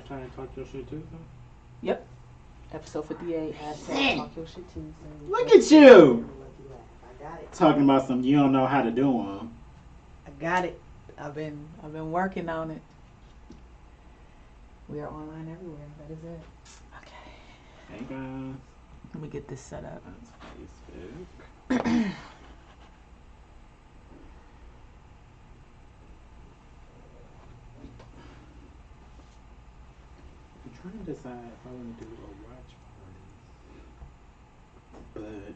Hashtag talk your shit Tuesday. Yep. Episode 58. Hashtag talk your shit Tuesday. Look at you. I got it. Talking about some you don't know how to do them. I got it. I've been working on it. We are online everywhere. That is it. Okay. Hey guys. Let me get this set up. That's Facebook. I'm trying to decide if I want to do a watch party. But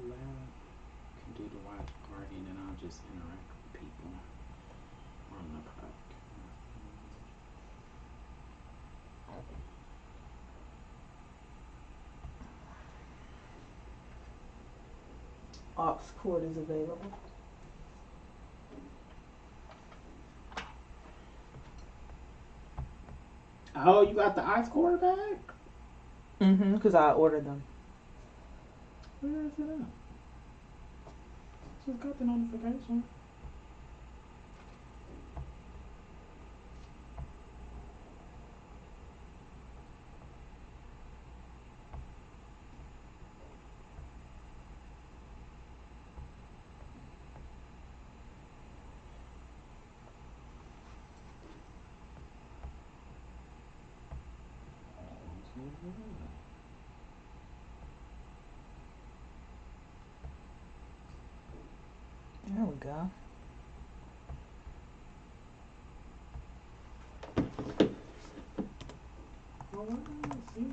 Lab can do the watch party and then I'll just interact with people on the podcast. Aux cord is available. Oh, you got the ice cord back? Because I ordered them. Where is it at? Just got the notification. There we go. Oh, I don't see it.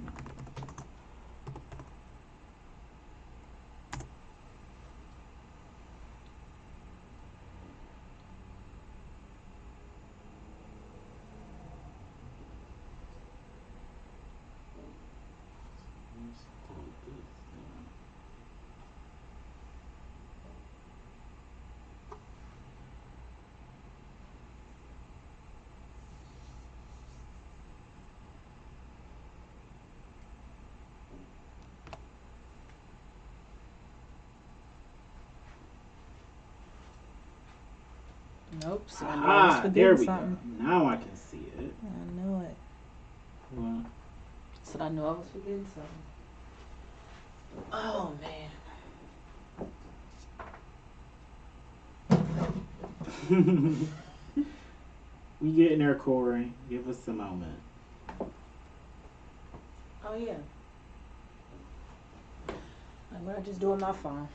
Nope. See, I knew I was There forgetting we something. go. Now I can see it. I knew it. Well, Said I knew I was forgetting something. Oh man. we getting there, Corey. Give us a moment. Oh yeah. Like what I just do on my phone.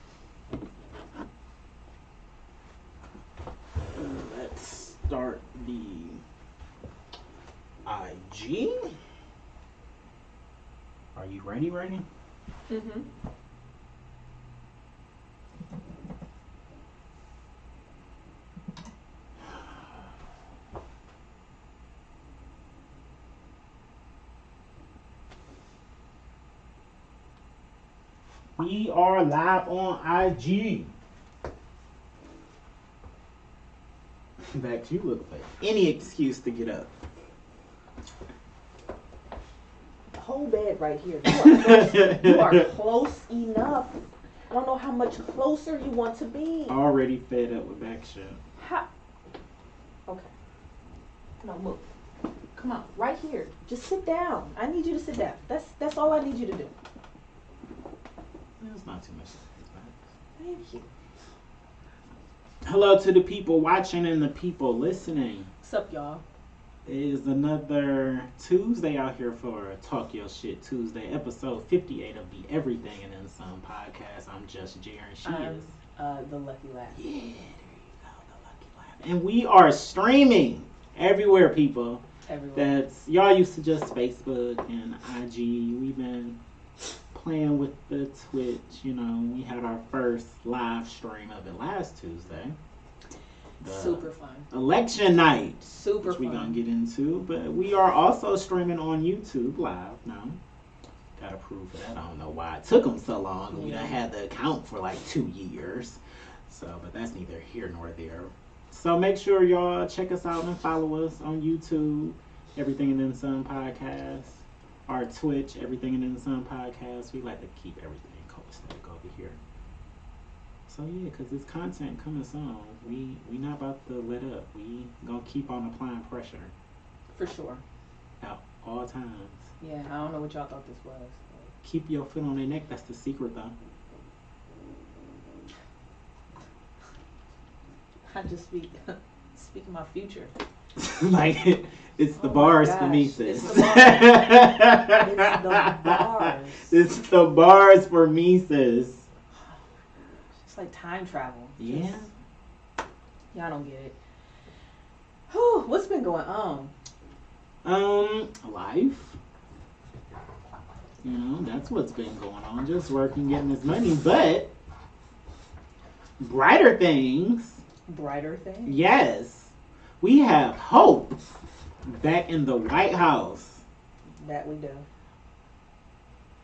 Let's start the IG. Are you ready? Mm-hmm. We are live on IG. Max, you look like any excuse to get up. The whole bed right here. You are close enough. I don't know how much closer you want to be. Already fed up with back shit. Okay. No, move. Come on, right here. Just sit down. I need you to sit down. That's all I need you to do. It's not too much. Thank you. Hello to the people watching and the people listening. What's up, y'all? It is another Tuesday out here for Talk Your Shit Tuesday, episode 58 of the Everything and Then Some podcast. I'm Just Jer and she is the Lucky Laugh. Yeah, there you go, the Lucky Laugh. And we are streaming everywhere, people. Everywhere. That's y'all used to just Facebook and IG. We've been playing with the Twitch. You know, we had our first live stream of it last Tuesday. Super fun. Election night. Super which we're fun. gonna get into, but we are also streaming on YouTube live now. Gotta prove that. I don't know why it took them so long. We done had the account for like 2 years. So, but that's neither here nor there. So make sure y'all check us out and follow us on YouTube, Everything and Then Some podcast. Our Twitch, Everything and Then Some podcast. We like to keep everything copacetic over here. So yeah, cause this content coming soon. We not about to let up. We gonna keep on applying pressure. For sure. at all times. Yeah, I don't know what y'all thought this was. Keep your foot on their neck. That's the secret, though. I just speaking my future. Like it's the Oh my bars for gosh, me, sis. it's the bars. It's the bars. It's the bars for me, sis. It's like time travel. Yeah. Y'all don't get it. Whew, what's been going on? Life. You know, that's what's been going on. Just working, getting this money, but brighter things. Brighter things? Yes. We have hope back in the White House. That we do.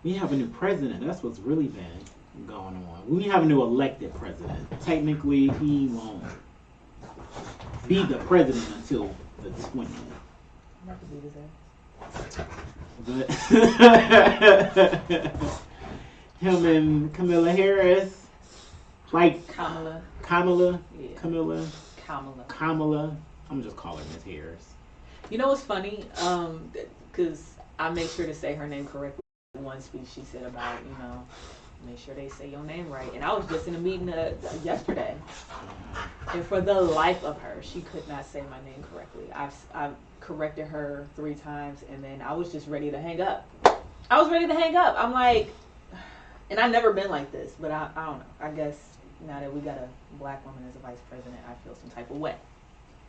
We have a new president. That's what's really been going on. We have a new elected president. Technically, he won't be the president until the 20th. I'm not to beat his ass. But him and Kamala Harris, like Kamala. Yeah. Kamala. I'm just calling her Miss Harris. You know what's funny? Because I make sure to say her name correctly. One speech she said about, make sure they say your name right. And I was just in a meeting yesterday. And for the life of her, she could not say my name correctly. I've corrected her 3 times, and then I was just ready to hang up. I'm like, and I've never been like this, but I don't know. I guess now that we got a black woman as a vice president, I feel some type of way.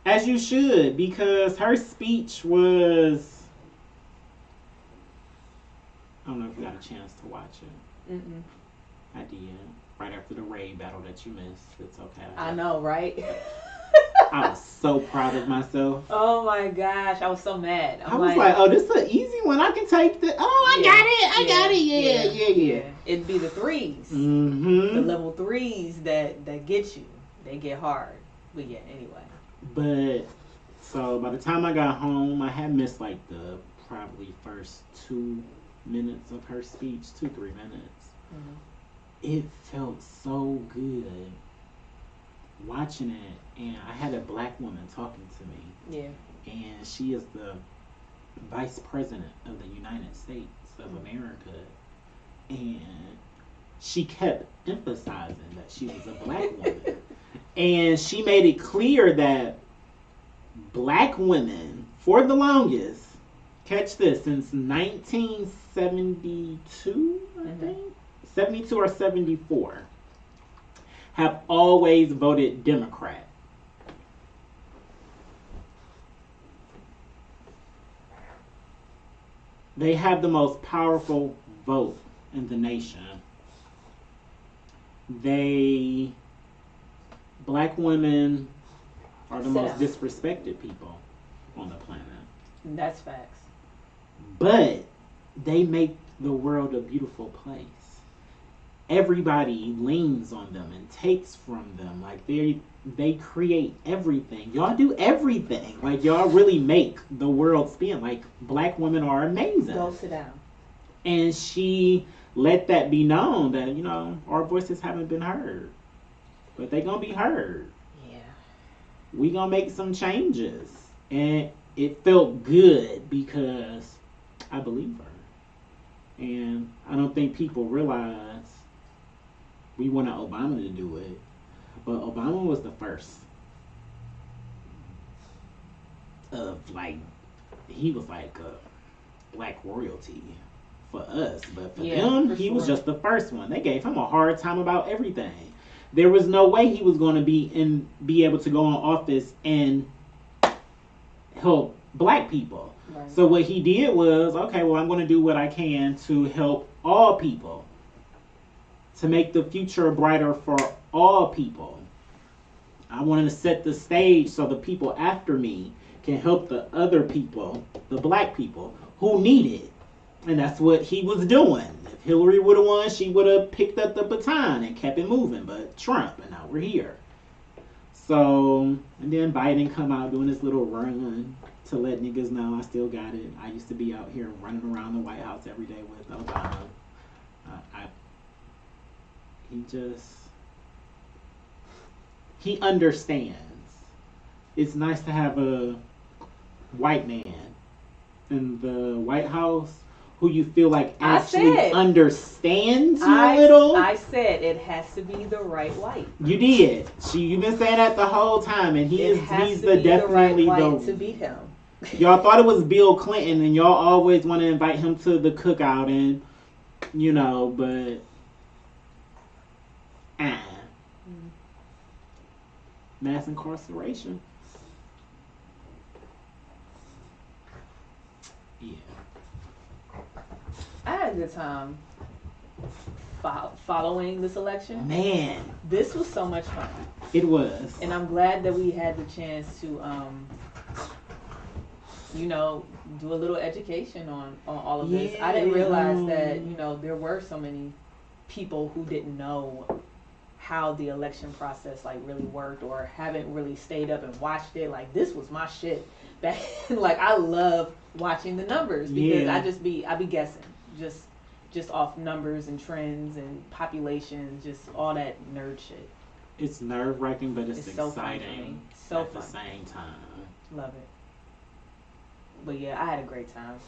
As you should, because her speech was... I don't know if you got a chance to watch it. Mm-mm. I did. Right after the raid battle that you missed. It's okay. I know, right? I was so proud of myself. Oh my gosh, I was so mad. I was like, oh, this is an easy one. I can take this. Oh, I got it. Yeah. It'd be the 3s. Mm-hmm. The level 3s that get you. They get hard. But yeah, anyway. But, so by the time I got home, I had missed like the probably first 2 minutes of her speech, 2-3 minutes. Mm-hmm. It felt so good watching it, and I had a black woman talking to me. Yeah. And she is the vice president of the United States of America, and she kept emphasizing that she was a black woman. And she made it clear that black women, for the longest, catch this, since 1972, I think, 72 or 74, have always voted Democrat. They have the most powerful vote in the nation. Black women are the most disrespected people on the planet. That's facts. But they make the world a beautiful place. Everybody leans on them and takes from them. Like they create everything. Y'all do everything. Like y'all really make the world spin. Like black women are amazing. Go sit down. And she let that be known that, our voices haven't been heard. But they gonna be heard. Yeah. We gonna make some changes. And it felt good because I believe her. And I don't think people realize we wanted Obama to do it. But Obama was the first of he was like a black royalty for us. But for them, he was just the first one. They gave him a hard time about everything. There was no way he was going to be able to go in office and help black people. Right. So what he did was, okay, well, I'm going to do what I can to help all people, to make the future brighter for all people. I wanted to set the stage so the people after me can help the other people, the black people, who need it. And that's what he was doing. If Hillary would have won, she would have picked up the baton and kept it moving. But Trump, and now we're here. So, and then Biden come out doing this little run to let niggas know I still got it. I used to be out here running around the White House every day with Obama. He understands. It's nice to have a white man in the White House who you feel like I actually said. understands you a little? I said it has to be the right white. You did. You've been saying that the whole time, and he's the definitely right white to beat him. Y'all thought it was Bill Clinton, and y'all always want to invite him to the cookout, and but mass incarceration. Yeah. I had a good time following this election. Man, this was so much fun. It was. And I'm glad that we had the chance to, do a little education on all of this. I didn't realize that, there were so many people who didn't know how the election process really worked or haven't really stayed up and watched it. Like, this was my shit. Back I love watching the numbers because I be guessing just off numbers and trends and populations, just all that nerd shit. It's nerve-wracking, but it's So exciting fun at the same time. Love it. But yeah, I had a great time.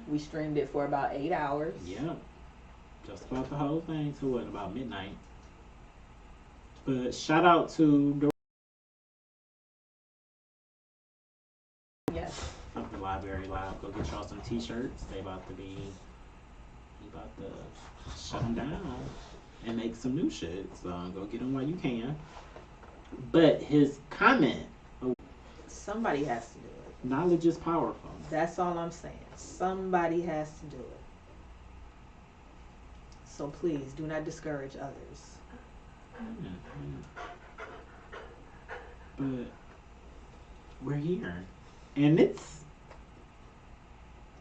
We streamed it for about 8 hours. Yeah. Just about the whole thing to about midnight. But shout out to the of the Library Live. Go get y'all some t-shirts. They about to shut them down and make some new shit. So go get them while you can. But his comment. Somebody has to do it. Knowledge is powerful. That's all I'm saying. Somebody has to do it. So please do not discourage others. But we're here. And it's...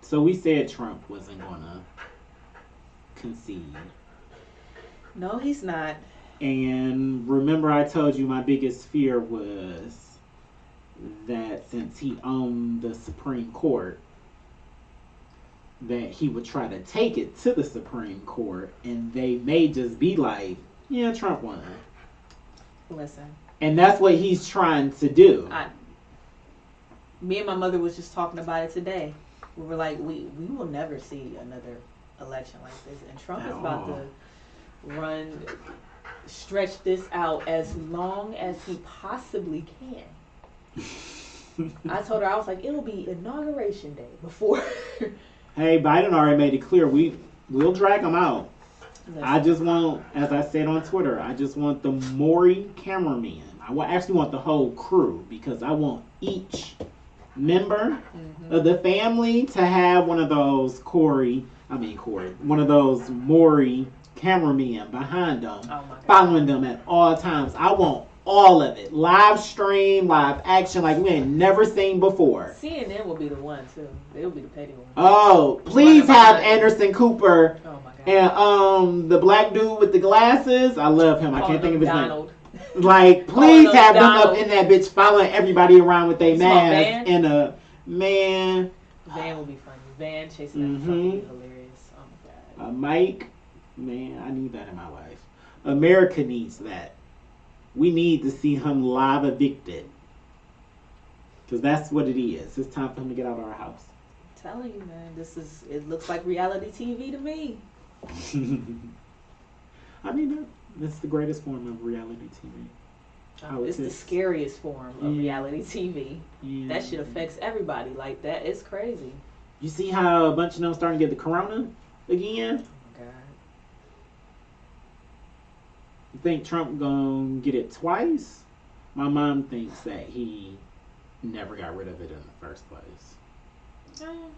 So we said Trump wasn't going to concede. No, he's not. And remember I told you my biggest fear was that since he owned the Supreme Court, that he would try to take it to the Supreme Court and they may just be like, yeah, Trump won. Listen. And that's what he's trying to do. Me and my mother was just talking about it today. We were like, we will never see another election like this. And Trump is about to stretch this out as long as he possibly can. I told her, I was like, it'll be inauguration day before. Hey, Biden already made it clear we'll drag him out. Listen. I just want, as I said on Twitter, I just want the Maury cameraman. I actually want the whole crew because I want each member of the family to have one of those one of those Maury cameramen behind them, following them at all times. I want all of it. Live stream, live action, like we ain't never seen before. CNN will be the one, too. They'll be the petty one. Oh, please have Anderson Cooper. Oh, my God. And the black dude with the glasses. I love him. I can't think of his Donald. name. Like, please have them up in that bitch following everybody around with their mask and a man. Van will be funny. Van chasing that will be hilarious. Oh, my God. Mike, man, I need that in my life. America needs that. We need to see him live evicted. Because that's what it is. It's time for him to get out of our house. I'm telling you, man, it looks like reality TV to me. I mean, it's the greatest form of reality TV. It's the scariest form of reality TV. Yeah. That shit affects everybody. Like, that is crazy. You see how a bunch of them starting to get the corona again? You think Trump gonna get it twice? My mom thinks that he never got rid of it in the first place. I don't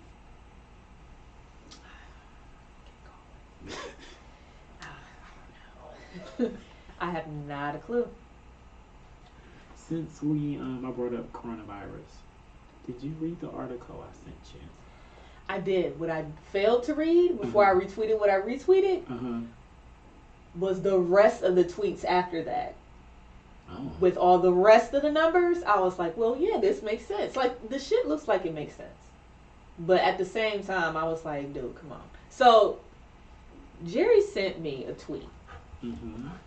know. I have not a clue. Since I brought up coronavirus, did you read the article I sent you? I did. What I failed to read before I retweeted what I retweeted was the rest of the tweets after that. Oh. With all the rest of the numbers, I was like, well, yeah, this makes sense. Like, the shit looks like it makes sense. But at the same time, I was like, dude, come on. So, Jerry sent me a tweet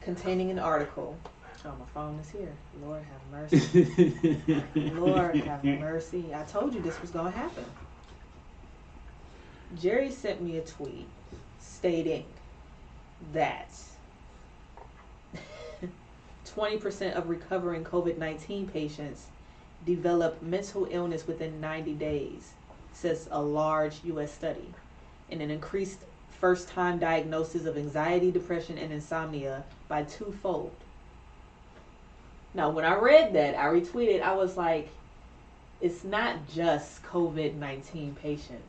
containing an article. Oh, my phone is here. Lord have mercy. Lord have mercy. I told you this was going to happen. Jerry sent me a tweet stating that 20% of recovering COVID-19 patients develop mental illness within 90 days, says a large U.S. study, and an increased first-time diagnosis of anxiety, depression, and insomnia by twofold. Now, when I read that, I retweeted, I was like, it's not just COVID-19 patients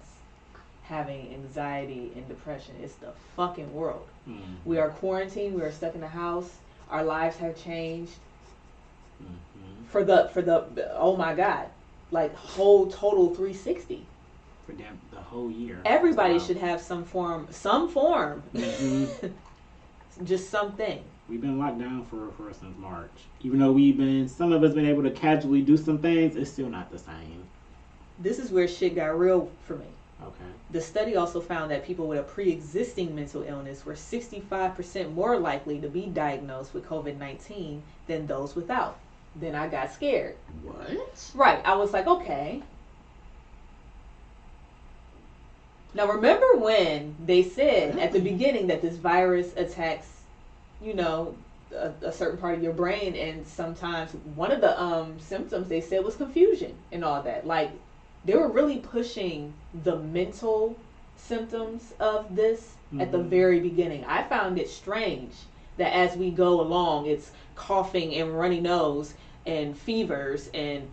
having anxiety and depression. It's the fucking world. Mm-hmm. We are quarantined. We are stuck in the house. Our lives have changed. Mm-hmm. For the oh my God, like whole total 360. For them, the whole year. Everybody should have some form. Mm-hmm. Just something. We've been locked down for since March. Even though some of us been able to casually do some things, it's still not the same. This is where shit got real for me. Okay. The study also found that people with a pre-existing mental illness were 65% more likely to be diagnosed with COVID-19 than those without. Then I got scared. What? Right. I was like, okay. Now remember when they said at the beginning that this virus attacks, a certain part of your brain, and sometimes one of the symptoms they said was confusion and all that. Like, they were really pushing the mental symptoms of this at the very beginning. I found it strange that as we go along, it's coughing and runny nose and fevers and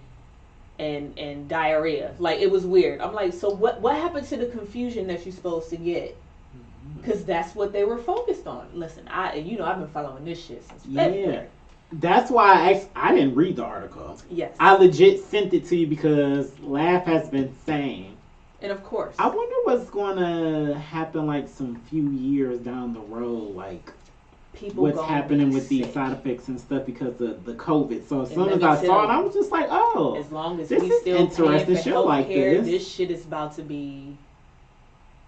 diarrhea. Like, it was weird. I'm like, so what happened to the confusion that you're supposed to get? Because that's what they were focused on. Listen, I've been following this shit since February. Yeah. That's why I didn't read the article. Yes. I legit sent it to you because Laugh has been saying. And of course. I wonder what's going to happen like some few years down the road. Like, what's happening with these side effects and stuff because of the COVID. So as soon as I saw it, I was just like, oh. As long as this we is still interesting paying for shit like this shit is about to be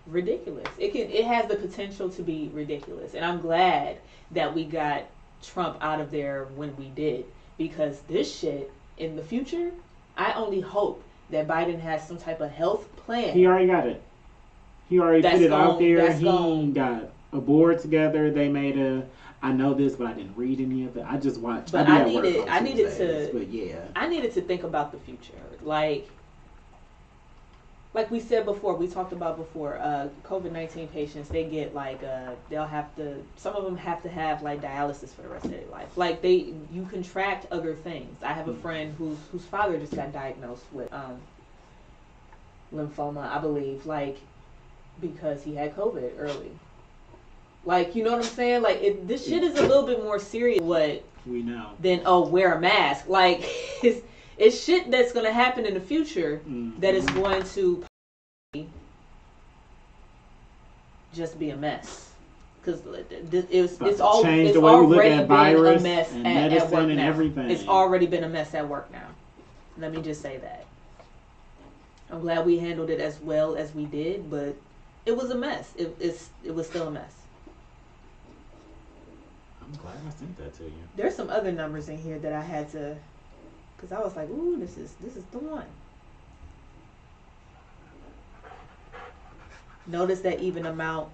ridiculous. It has the potential to be ridiculous. And I'm glad that we got Trump out of there when we did, because this shit in the future, I only hope that Biden has some type of health plan. He already got it. He already put it out there. He got a board together. They made I know this, but I didn't read any of it. I just watched. But I needed to think about the future. Like we said before, we talked about before, COVID-19 patients, they get some of them have to have like dialysis for the rest of their life. Like you contract other things. I have a friend whose father just got diagnosed with lymphoma, I believe, like because he had COVID early. Like, you know what I'm saying? Like this shit is a little bit more serious. What we know than wear a mask. Like it's shit that's going to happen in the future that is going to just be a mess. Because it's already been a mess at work now. Everything. It's already been a mess at work now. Let me just say that. I'm glad we handled it as well as we did, but it was a mess. It was still a mess. I'm glad I sent that to you. There's some other numbers in here that I had to... Because I was like, ooh, this is the one. Notice that even amount,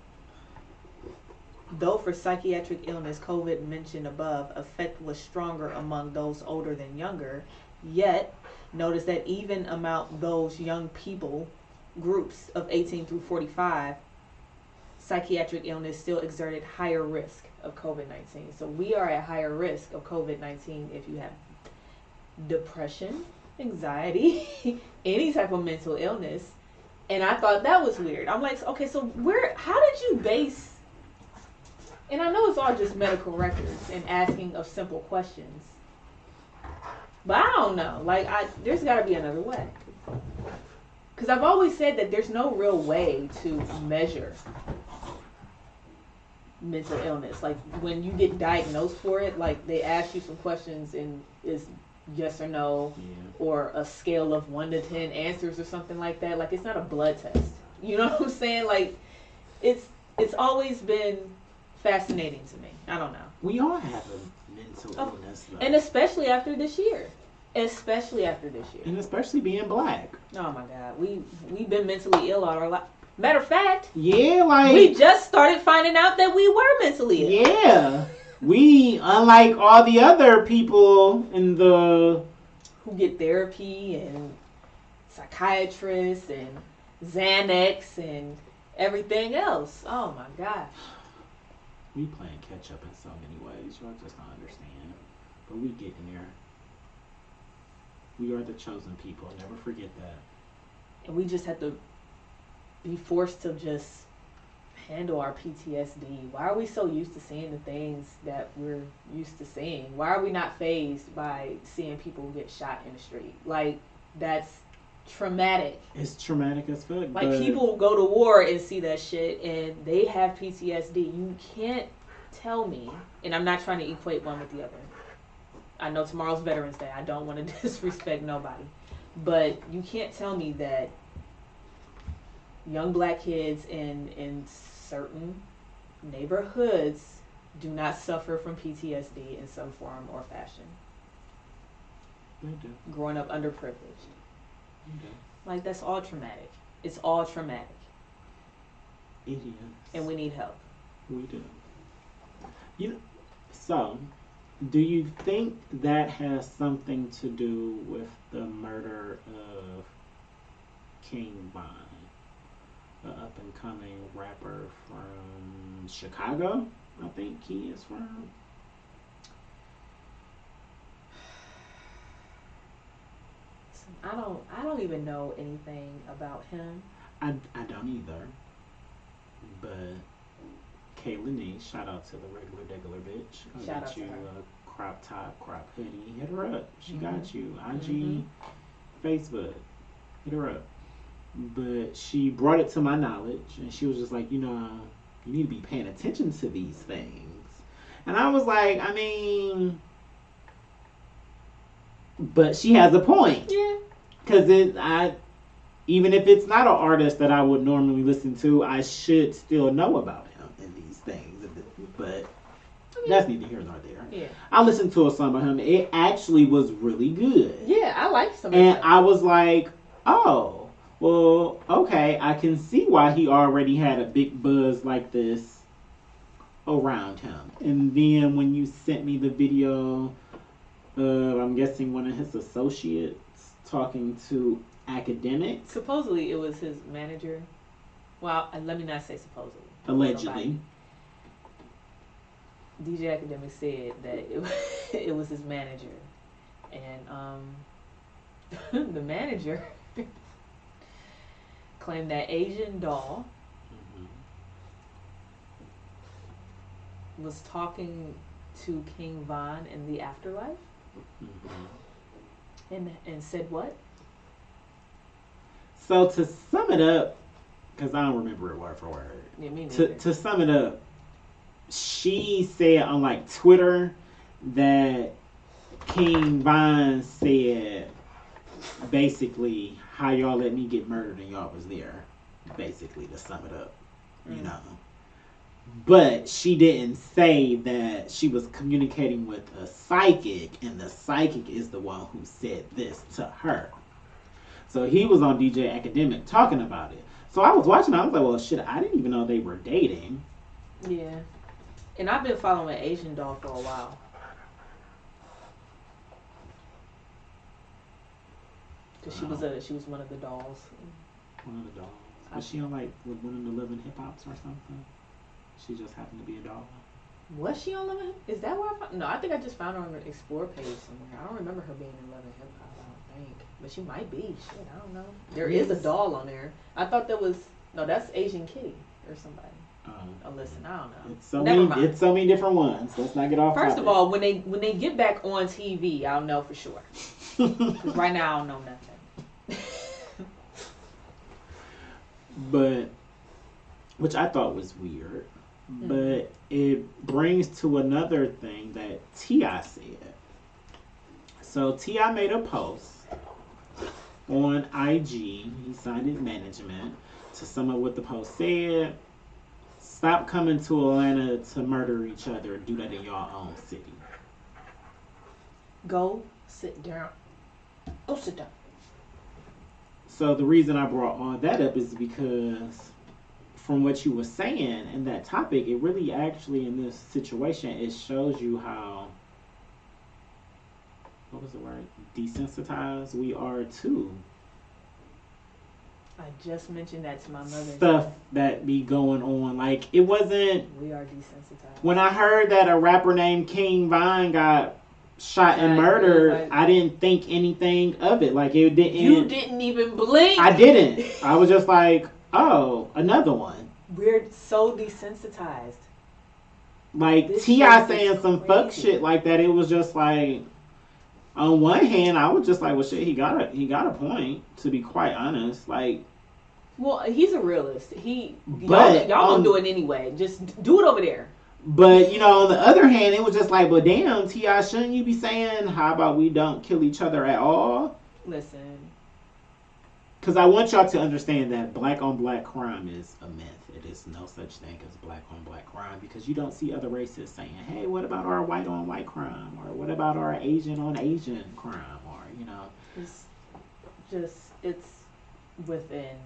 though for psychiatric illness, COVID mentioned above, effect was stronger among those older than younger, yet notice that even amount those young people, groups of 18 through 45, psychiatric illness still exerted higher risk of COVID-19. So we are at higher risk of COVID-19 if you have depression, anxiety, any type of mental illness. And I thought that was weird. I'm like, okay, so how did you base, and I know it's all just medical records and asking of simple questions, but I don't know, like there's got to be another way. Because I've always said that there's no real way to measure mental illness. Like when you get diagnosed for it, like they ask you some questions and is yes or no, or a scale of 1 to 10 answers or something like that. Like it's not a blood test. You know what I'm saying? Like it's always been fascinating to me. I don't know. We all have a mental illness, though. And especially after this year. And especially being black. Oh my God, we've been mentally ill all our life. Matter of fact, Yeah, like we just started finding out that we were mentally ill. yeah. We, unlike all the other people in the Who get therapy and psychiatrists and Xanax and everything else. Oh my gosh. we playing catch up in so many ways. Y'all just don't understand. But we getting there. We are the chosen people. Never forget that. And we just have to be forced to just handle our PTSD. Why are we so used to seeing the things that we're used to seeing? Why are we not fazed by seeing people get shot in the street? Like, that's traumatic. It's traumatic as fuck. Like, but people go to war and see that shit and they have PTSD. You can't tell me, and I'm not trying to equate one with the other. I know tomorrow's Veterans Day. I don't want to disrespect nobody. But you can't tell me that young black kids in certain neighborhoods do not suffer from PTSD in some form or fashion. they do. Growing up underprivileged. They do. Like, that's all traumatic. It's all traumatic. It is. And we need help. We do. You know, so, do you think that has something to do with the murder of King Von, an up and coming rapper from Chicago? I think he is from. I don't even know anything about him. I don't either. But Kayla Nee, shout out to the regular bitch. I'll Shout get out to you her. a crop top, crop hoodie. Hit her up. She Mhm. got you. IG, Mhm. Facebook. Hit her up. But she brought it to my knowledge, and she was just like, you need to be paying attention to these things. And I was like, I mean, but she has a point. Yeah. Because even if it's not an artist that I would normally listen to, I should still know about him in these things. But that's neither here nor there. Yeah. I listened to a song by him. It actually was really good. Yeah, I like some of And that. I was like, oh, well, okay. I can see why he already had a big buzz like this around him. And then when you sent me the video of, I'm guessing, one of his associates talking to Academic, Supposedly it was his manager. Well, let me not say supposedly. allegedly. DJ Academic said that it was his manager, and the manager claimed that Asian doll Mhm. was talking to King Von in the afterlife, Mhm. and said what? So to sum it up, because I don't remember it word for word. Yeah, me neither. To sum it up, she said on like Twitter that King Von said basically how y'all let me get murdered and y'all was there. Basically, to sum it up, you know. But she didn't say that she was communicating with a psychic, and the psychic is the one who said this to her. So he was on DJ Academic talking about it. So I was watching, I was like, well, shit, I didn't even know they were dating. Yeah, and I've been following Asian doll for a while. Cause she was one of the dolls. One of the dolls. Was she on like one of the Living Hip Hops or something? She just happened to be a doll. Was she on Love and Hip? Is that where I found? No, I think I just found her on the Explore page somewhere. I don't remember her being in Love and Hip Hop. I don't think, but she might be. Shit, I don't know. There is a doll on there. I thought that was that's Asian Kitty or somebody. Oh, listen, I don't know. It's so many different ones. Let's not get off. First of all, when they get back on TV, I'll know for sure. Because right now I don't know nothing. But, which I thought was weird. But it brings to another thing that T.I. said. So T.I. made a post on IG. He signed his management to sum up what the post said. Stop coming to Atlanta to murder each other. Do that in your own city. Go sit down. Go sit down. So the reason I brought all that up is because from what you were saying in that topic, it really actually in this situation it shows you how, what was the word, desensitized we are to I just mentioned that to my mother. stuff that be going on. Like it wasn't. We are desensitized. When I heard that a rapper named King Von got shot and murdered, I didn't think anything of it. Like it didn't. You didn't even blink. I didn't. I was just like, oh, another one. We're so desensitized. Like T.I. saying some fuck shit like that. It was just like, on one hand, I was just like, well, shit, he got a point. To be quite honest, like. Well, he's a realist. Y'all gonna do it anyway. Just do it over there. But, you know, on the other hand, it was just like, well, damn, T.I., shouldn't you be saying, how about we don't kill each other at all? Listen. Because I want y'all to understand that black on black crime is a myth. It is no such thing as black on black crime because you don't see other races saying, hey, what about our white on white crime? Or what about our Asian on Asian crime? Or, you know. It's within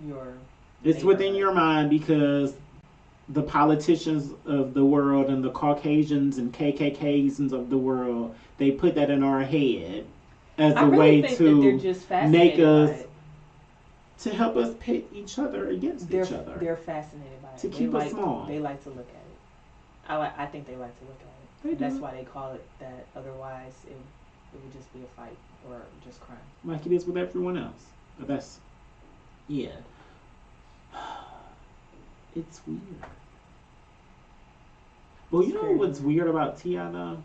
your It's within your mind because the politicians of the world and the Caucasians and KKKs of the world, they put that in our head as a way to make us, to help us pit each other against each other. They're fascinated by it. To keep us small. They like to look at it. I think they like to look at it. That's why they call it that. Otherwise, it would just be a fight or just crime. Like it is with everyone else. But that's, yeah. It's weird. Well, you know what's weird about T.I. though?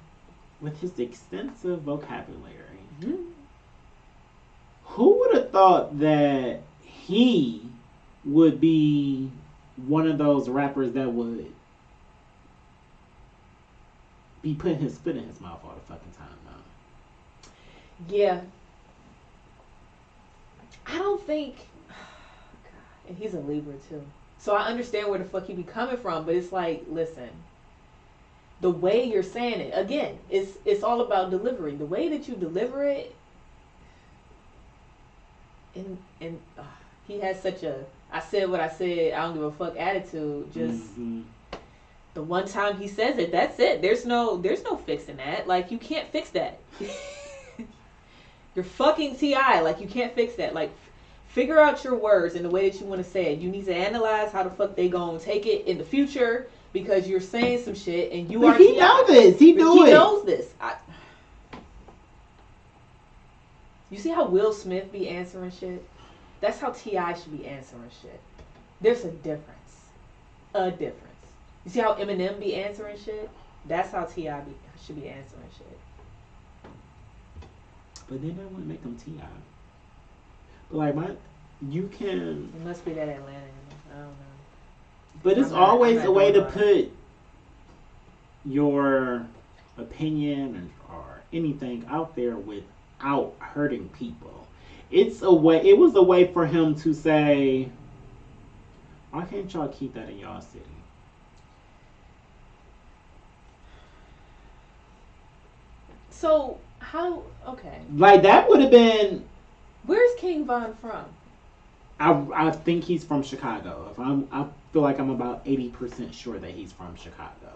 With his extensive vocabulary. Mm-hmm. Who would have thought that he would be one of those rappers that would be putting his foot in his mouth all the fucking time now? Yeah. I don't think... And he's a Libra too. So I understand where the fuck he be coming from, but it's like, listen, the way you're saying it, again, it's all about delivery. The way that you deliver it, and he has such a, I said what I said, I don't give a fuck attitude. Just the one time he says it, that's it. There's no fixing that. Like, you can't fix that. You're fucking T.I. Like, you can't fix that. Like, figure out your words and the way that you want to say it. You need to analyze how the fuck they gonna take it in the future because you're saying some shit and you are. He knows this. He knows this. You see how Will Smith be answering shit? That's how T.I. should be answering shit. There's a difference. A difference. You see how Eminem be answering shit? That's how T.I. should be answering shit. But then that wouldn't make him T.I. But like you can. It must be that Atlanta. I don't know. But it's always a way to put your opinion or anything out there without hurting people. It's a way. It was a way for him to say, "Why can't y'all keep that in y'all city?" So how? Okay. Like that would have been. Where's King Von from? I think he's from Chicago. I feel like I'm about 80% sure that he's from Chicago.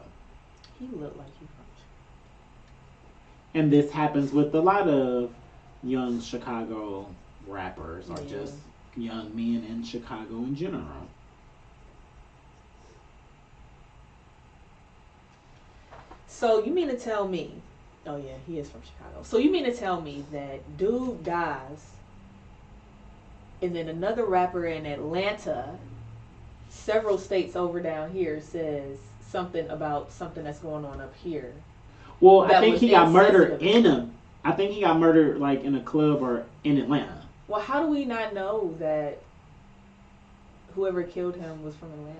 He looked like he's from Chicago. And this happens with a lot of young Chicago rappers or just young men in Chicago in general. So you mean to tell me, oh yeah, he is from Chicago. So you mean to tell me that dude dies and then another rapper in Atlanta, several states over down here, says something about something that's going on up here? Well, I think he got murdered I think he got murdered like in a club or in Atlanta. Well, how do we not know that whoever killed him was from Atlanta?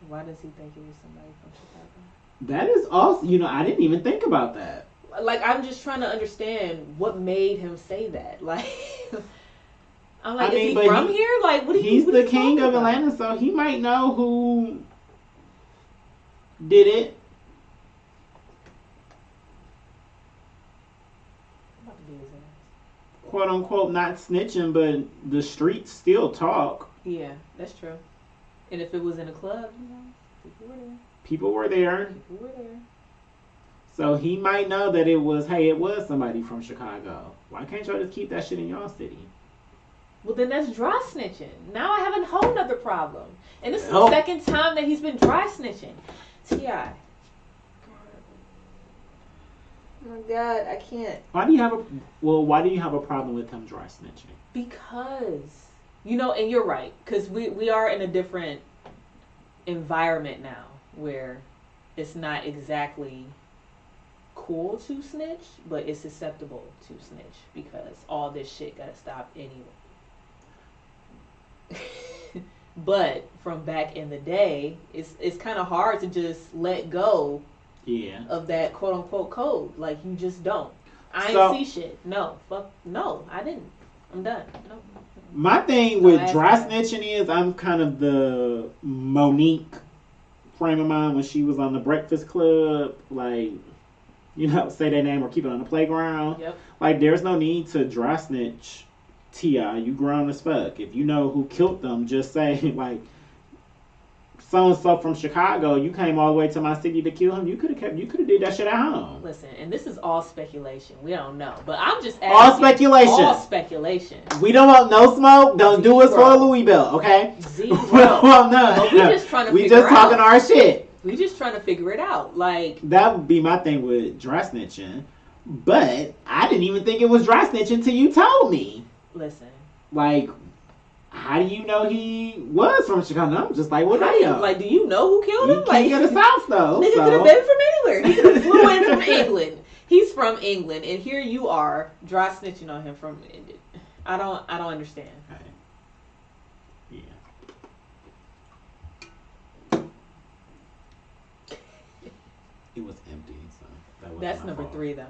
Why does he think it was somebody from Chicago? That is also, I didn't even think about that. Like, I'm just trying to understand what made him say that. Like, I'm like, is he from here? Like, he's the king of Atlanta, so he might know who did it. Quote unquote, not snitching, but the streets still talk. Yeah, that's true. And if it was in a club, you know, people were there. People were there. People were there. So he might know that it was somebody from Chicago. Why can't y'all just keep that shit in y'all city? Well, then that's dry snitching. Now I have a whole nother problem. And this is the second time that he's been dry snitching. T.I. Oh my God, I can't. Why do you have a problem with him dry snitching? Because, you know, and you're right, because we are in a different environment now where it's not exactly cool to snitch, but it's acceptable to snitch because all this shit gotta stop anyway. But from back in the day, it's kind of hard to just let go of that quote unquote code. Like, you just don't. I ain't see shit. No, fuck no, I didn't. I'm done. No. My thing with dry snitching is I'm kind of the Monique frame of mind when she was on the Breakfast Club, like, you know, say their name or keep it on the playground. Yep. Like, there's no need to dry snitch T.I. You grown as fuck. If you know who killed them, just say, like, so-and-so from Chicago, you came all the way to my city to kill him. You could have did that shit at home. Listen, and this is all speculation. We don't know. But I'm just asking. All speculation. All speculation. We don't want no smoke. Don't do us for a Louis belt, okay? Zero. Well, none. But we just trying to we just talking our shit. We just trying to figure it out. Like, that would be my thing with dry snitching. But I didn't even think it was dry snitching till you told me. Listen. Like, how do you know he was from Chicago? I'm just like, what are you? Like, do you know who killed him? Like, of the South, though. Nigga could have been from anywhere. He could have flew in from England. He's from England, and here you are dry snitching on him from. I don't understand. Okay. Yeah. It was empty, so that's number fault. 3, though.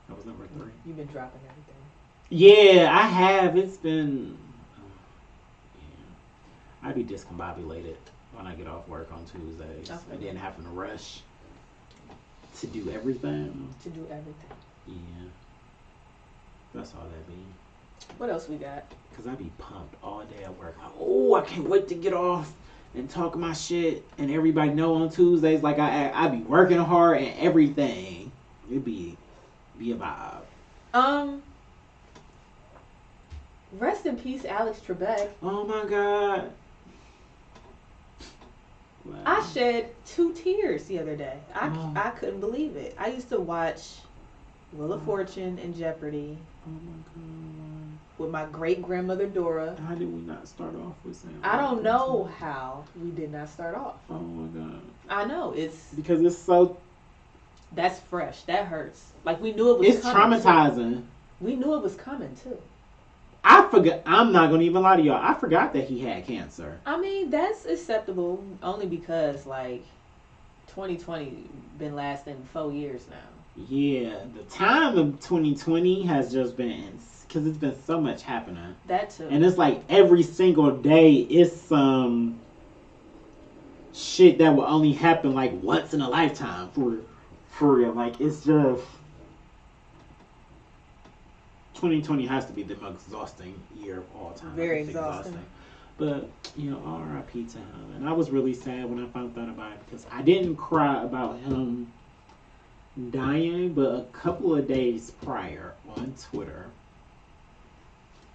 That was number 3. You've been dropping everything. Yeah, I have. It's been. I'd be discombobulated when I get off work on Tuesdays. Okay. And then having to rush to do everything. Yeah. That's all that be. What else we got? Because I be pumped all day at work. Like, oh, I can't wait to get off and talk my shit. And everybody know on Tuesdays, like, I be working hard and everything. It'd be a vibe. Rest in peace, Alex Trebek. Oh my God. Wow. I shed 2 tears the other day. I couldn't believe it. I used to watch Wheel of Fortune and Jeopardy. Oh my God. With my great grandmother Dora. How did we not start off with saying? I don't know how we did not start off. Oh my God. I know, it's because it's so. That's fresh. That hurts. Like, we knew it was. It's coming, traumatizing. too. We knew it was coming too. I forgot. I'm not gonna even lie to y'all. I forgot that he had cancer. I mean, that's acceptable only because, like, 2020 been lasting 4 years now. Yeah, the time of 2020 has just been, because it's been so much happening. That too. And it's like every single day is some shit that will only happen like once in a lifetime for real. Like, it's just 2020 has to be the most exhausting year of all time. Very exhausting. But, you know, R.I.P. to him. And I was really sad when I found out about it because I didn't cry about him dying, but a couple of days prior on Twitter,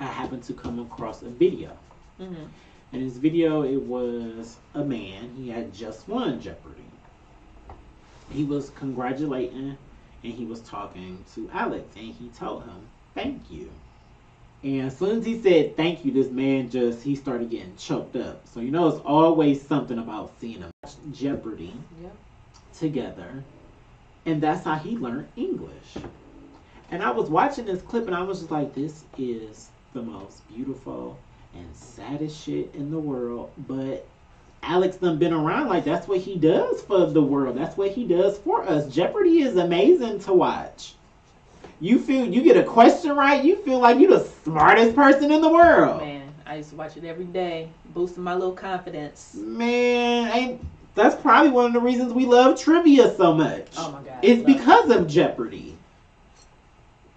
I happened to come across a video. Mm-hmm. In his video, it was a man. He had just won Jeopardy. He was congratulating and he was talking to Alex and he told him, "Thank you." And as soon as he said thank you, this man he started getting choked up. So, you know, it's always something about seeing them watch Jeopardy together. And that's how he learned English. And I was watching this clip and I was just like, this is the most beautiful and saddest shit in the world. But Alex done been around. Like, that's what he does for the world. That's what he does for us. Jeopardy is amazing to watch. You get a question right, you feel like you're the smartest person in the world. Man, I used to watch it every day, boosting my little confidence. Man, that's probably one of the reasons we love trivia so much. Oh my God. It's because of Jeopardy.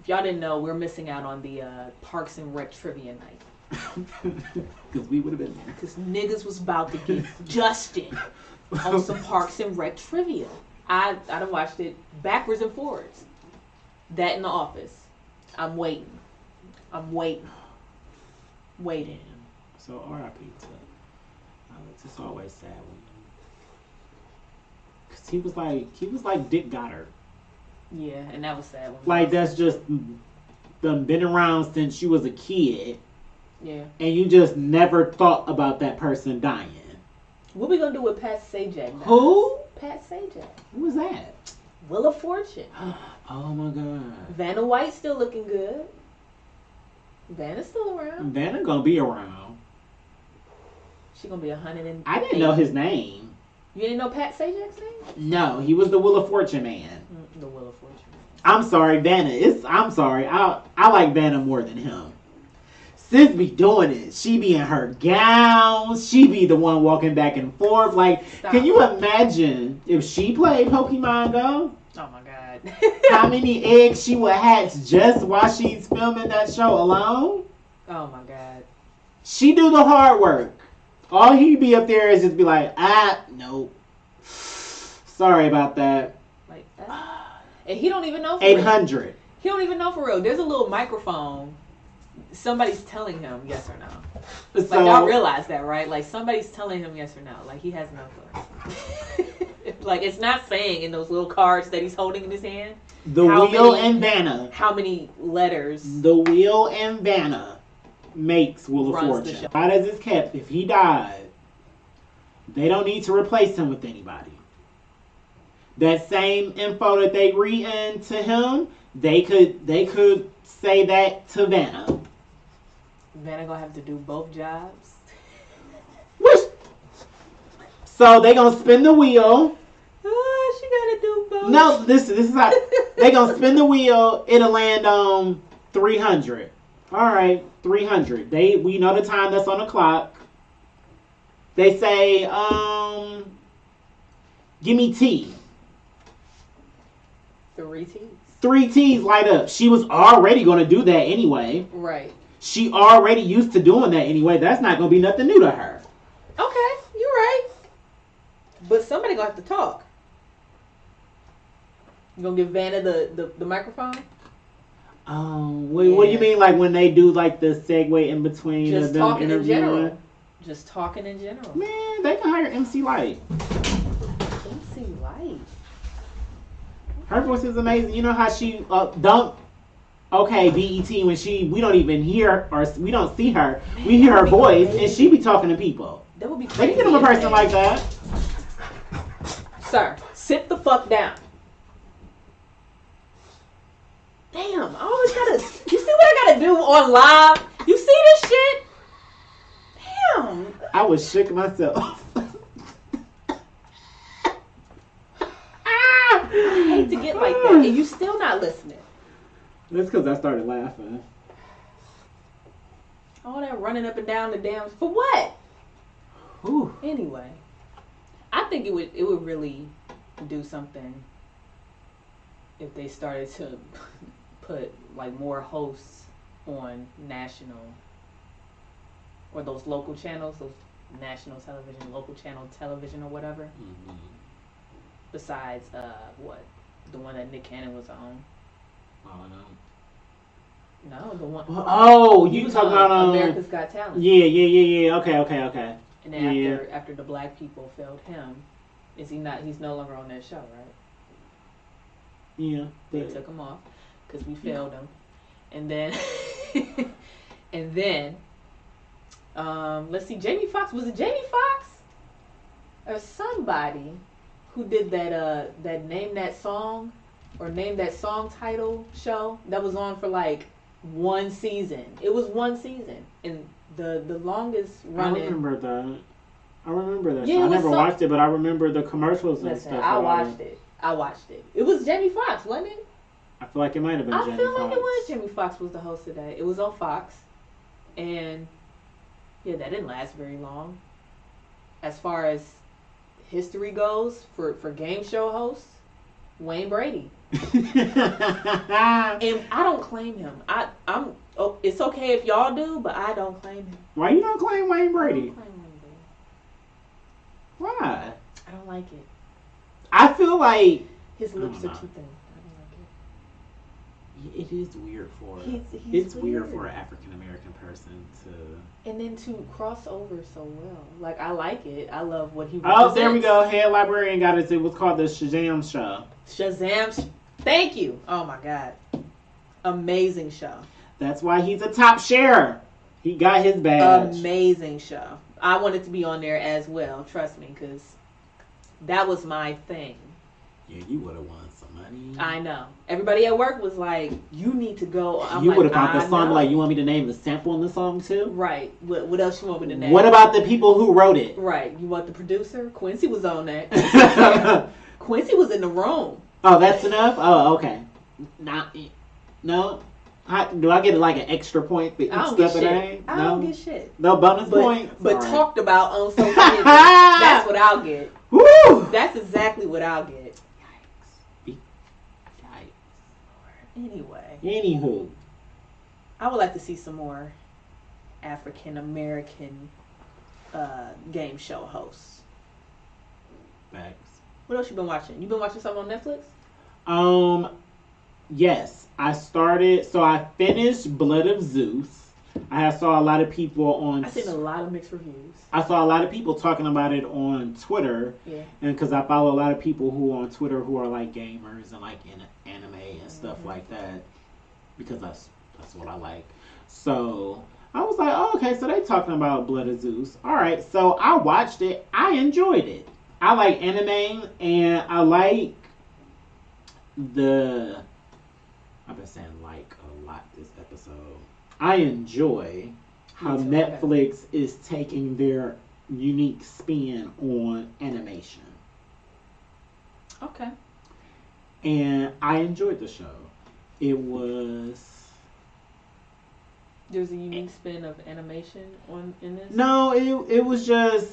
If y'all didn't know, we're missing out on the Parks and Rec trivia night. Because we would have been there. Because niggas was about to get Justin on some Parks and Rec trivia. I'd have watched it backwards and forwards. That in The Office. I'm waiting. Waiting. So R.I.P. to Alex. It's always sad when because he was like Dick Goddard. Yeah, and that was sad. Like that's just been around since you was a kid. Yeah. And you just never thought about that person dying. What we gonna do with Pat Sajak now? Who? Pat Sajak. Who was that? Wheel of Fortune. Oh my God. Vanna White still looking good. Vanna's still around. Vanna gonna be around. She gonna be 100. I didn't know his name. You didn't know Pat Sajak's name? No, he was the Wheel of Fortune man. The Wheel of Fortune. I'm sorry, Vanna. I'm sorry. I like Vanna more than him. Sis be doing it. She be in her gown. She be the one walking back and forth. Like, Stop. Can you imagine if she played Pokemon Go? Oh my God. How many eggs she would hatch just while she's filming that show alone? Oh my God. She do the hard work. All he be up there is just be like, nope. Sorry about that. Like that. And he don't even know. 800. He don't even know for real. There's a little microphone. Somebody's telling him yes or no. Like, So, y'all realize that, right? Like, somebody's telling him yes or no. Like, he has no clue. Like, it's not saying in those little cards that he's holding in his hand. the Wheel and Vanna. How many letters? The Wheel and Vanna makes Wheel of Runs the Fortune. show. How does this kept? If he died, they don't need to replace him with anybody. That same info that they read to him, they could say that to Vanna. Vanna gonna have to do both jobs. Which, so they gonna spin the wheel. Oh, she gotta do both. No, this is how they gonna spin the wheel. It'll land on 300. All right, 300. We know the time that's on the clock. They say, give me tea. 3 T's. 3 T's light up. She was already gonna do that anyway. Right. She already used to doing that anyway. That's not gonna be nothing new to her. Okay, you're right. But somebody gonna have to talk. You gonna give Vanna the microphone? What do you mean, like when they do like the segue in between Just of them talking in interviewing? general. Just talking in general. Man, they can hire MC Light. MC Light. Her voice is amazing. You know how she don't. Okay, BET when we don't even hear or we don't see her. We hear her voice and she be talking to people. That would be They crazy. can get them a person like that. Sir, sit the fuck down. Damn, I always gotta. You see what I gotta do on live? You see this shit? Damn. I was shook myself. I hate to get like that, and you still not listening. That's because I started laughing. All that running up and down the damn for what? Whew. Anyway, I think it would really do something if they started to put like more hosts on national or those local channels, those national television, local channel television or whatever. Mm-hmm. Besides, what? The one that Nick Cannon was on. Oh no. No, the one. Oh, he you was talking on about America's Got Talent. Yeah. Okay. And then after the black people failed him, is he not? He's no longer on that show, right? Yeah. They took him off because we failed him, and then, let's see, Jamie Foxx. Was it Jamie Foxx or somebody who did that Name That Song or Name That Song title show that was on for like one season? It was one season, and the longest running. I remember that. Yeah, show. I it was never watched it, but I remember the commercials and Listen, stuff. I watched it. It was Jamie Foxx, wasn't it? I feel like it might have been I Jamie feel like Foxx. it was Jamie Foxx was the host today. It was on Fox, and yeah, that didn't last very long. As far as history goes, for game show hosts, Wayne Brady, and I don't claim him. oh, it's okay if y'all do, but I don't claim him. Why you don't claim Wayne I Brady? don't claim Wayne Brady. Why? I don't like it. I feel like His lips don't are know. too thin. I it is weird for don't like it. He's it's weird for an African American person to. And then to cross over so well. Like, I like it. I love what he Oh, represents. there we go. Head librarian got it. It was called the Shazam Show. Shazam. Thank you. Oh, my God. Amazing show. That's why he's a top sharer. He got his badge. Amazing show. I wanted to be on there as well. Trust me, because that was my thing. Yeah, you would have won some money. I know. Everybody at work was like, you need to go. I'm You like, would have got the I song. know. Like, you want me to name the sample in the song too? Right. What else you want me to name? What about the people who wrote it? Right. You want the producer? Quincy was on that. Quincy was in the room. Oh, that's enough? Oh, okay. No? Do I get like an extra point for each I don't get step of the shit. name? I No? don't get shit. No bonus But, points? but All right. talked about on social media. That's what I'll get. Woo! That's exactly what I'll get. Yikes. Anyway, Anywho. I would like to see some more African American game show hosts. Facts. What else you been watching? You been watching something on Netflix? Yes, I finished Blood of Zeus. I saw a lot of people on. I've seen a lot of mixed reviews. I saw a lot of people talking about it on Twitter, Yeah. and because I follow a lot of people who are on Twitter who are like gamers and like in anime and stuff like that, because that's what I like. So I was like, oh, okay, so they talking about Blood of Zeus. All right, so I watched it. I enjoyed it. I like anime, and I like I've been saying like a lot this episode. I enjoy how Me too, Netflix is taking their unique spin on animation. Okay. And I enjoyed the show. It was There's a unique spin of animation in this. no, it was just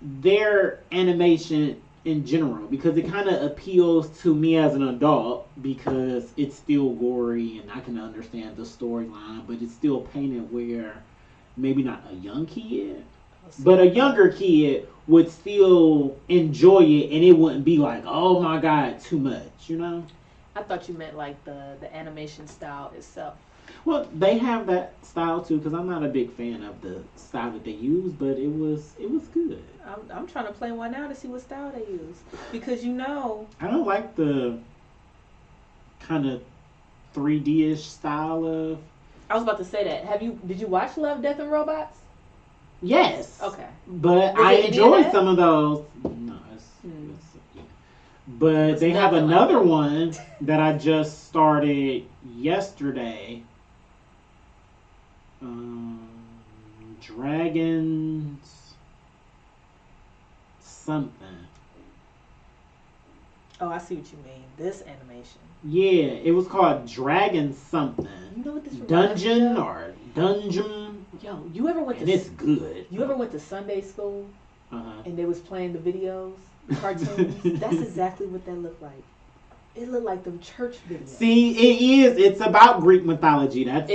their animation in general, because it kind of appeals to me as an adult because it's still gory and I can understand the storyline, but it's still painted where maybe not a young kid, but a younger kid would still enjoy it, and it wouldn't be like, oh my god, too much, you know? I thought you meant like the animation style itself. Well, they have that style too, because I'm not a big fan of the style that they use, but it was good. I'm trying to play one now to see what style they use, because I don't like the kind of 3D-ish style of. I was about to say that. Did you watch Love, Death and Robots? Yes. Okay. But Was I it any of enjoyed that? some of those. No, yeah. But It's they have nothing another like one that I just started yesterday. Dragons something. Oh, I see what you mean. This animation. Yeah, it was called Dragon something. You know what this reminds me Dungeon of? or Dungeon. Yo, you ever went And to it's good. You ever went to Sunday school Uh-huh. and they was playing the videos, cartoons? That's exactly what that looked like. It looked like the church videos. See, it is. It's about Greek mythology. That's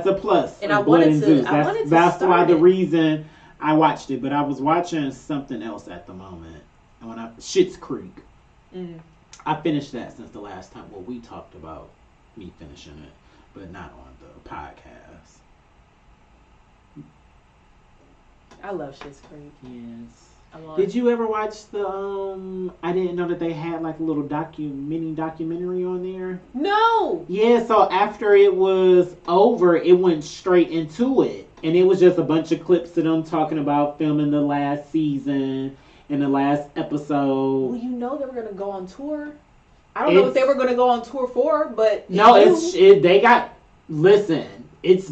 a plus. And of I Blood wanted and to- Zeus. I wanted to That's why start the it. reason I watched it. But I was watching something else at the moment. And Schitt's Creek. Mm. I finished that since the last time. Well, we talked about me finishing it, but not on the podcast. I love Schitt's Creek. Yes. I love Did you ever watch the? I didn't know that they had like a little mini documentary on there. No! Yeah, so after it was over, it went straight into it. And it was just a bunch of clips of them talking about filming the last season and the last episode. Well, you know they were going to go on tour. I don't know what they were going to go on tour for, but... No, it's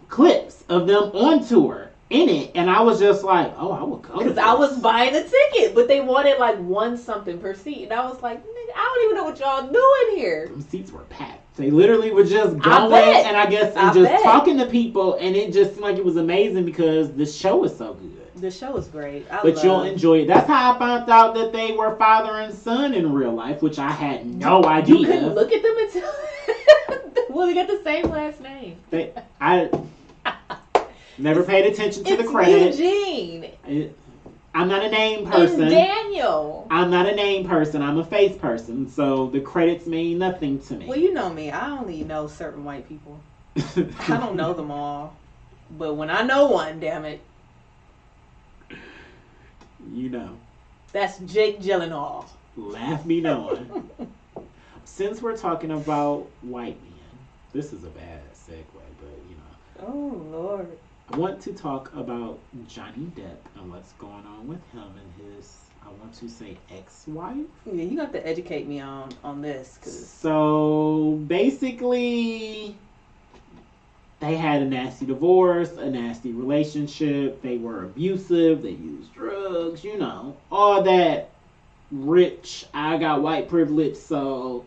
clips of them on tour in it. And I was just like, oh, I would go to Because this. I was buying a ticket, but they wanted like one something per seat. And I was like, nigga, I don't even know what y'all doing here. Them seats were packed. They literally were just going bet. and I just bet. talking to people, and it just seemed like it was amazing because the show is so good. The show is great. But you'll enjoy it. That's how I found out that they were father and son in real life, which I had no idea. You couldn't look at them and tell. Well, they got the same last name. I never paid attention to the It's credit. Eugene. I'm not a name person. And Daniel. I'm not a name person. I'm a face person. So the credits mean nothing to me. Well, you know me. I only know certain white people. I don't know them all. But when I know one, damn it. You know. That's Jake Gyllenhaal. Laugh me knowing. Since we're talking about white men, this is a bad segue, but you know. Oh, Lord. I want to talk about Johnny Depp and what's going on with him and his, I want to say, ex-wife. Yeah, you have to educate me on this. So basically, they had a nasty divorce, a nasty relationship. They were abusive. They used drugs, you know, all that rich. I got white privilege, so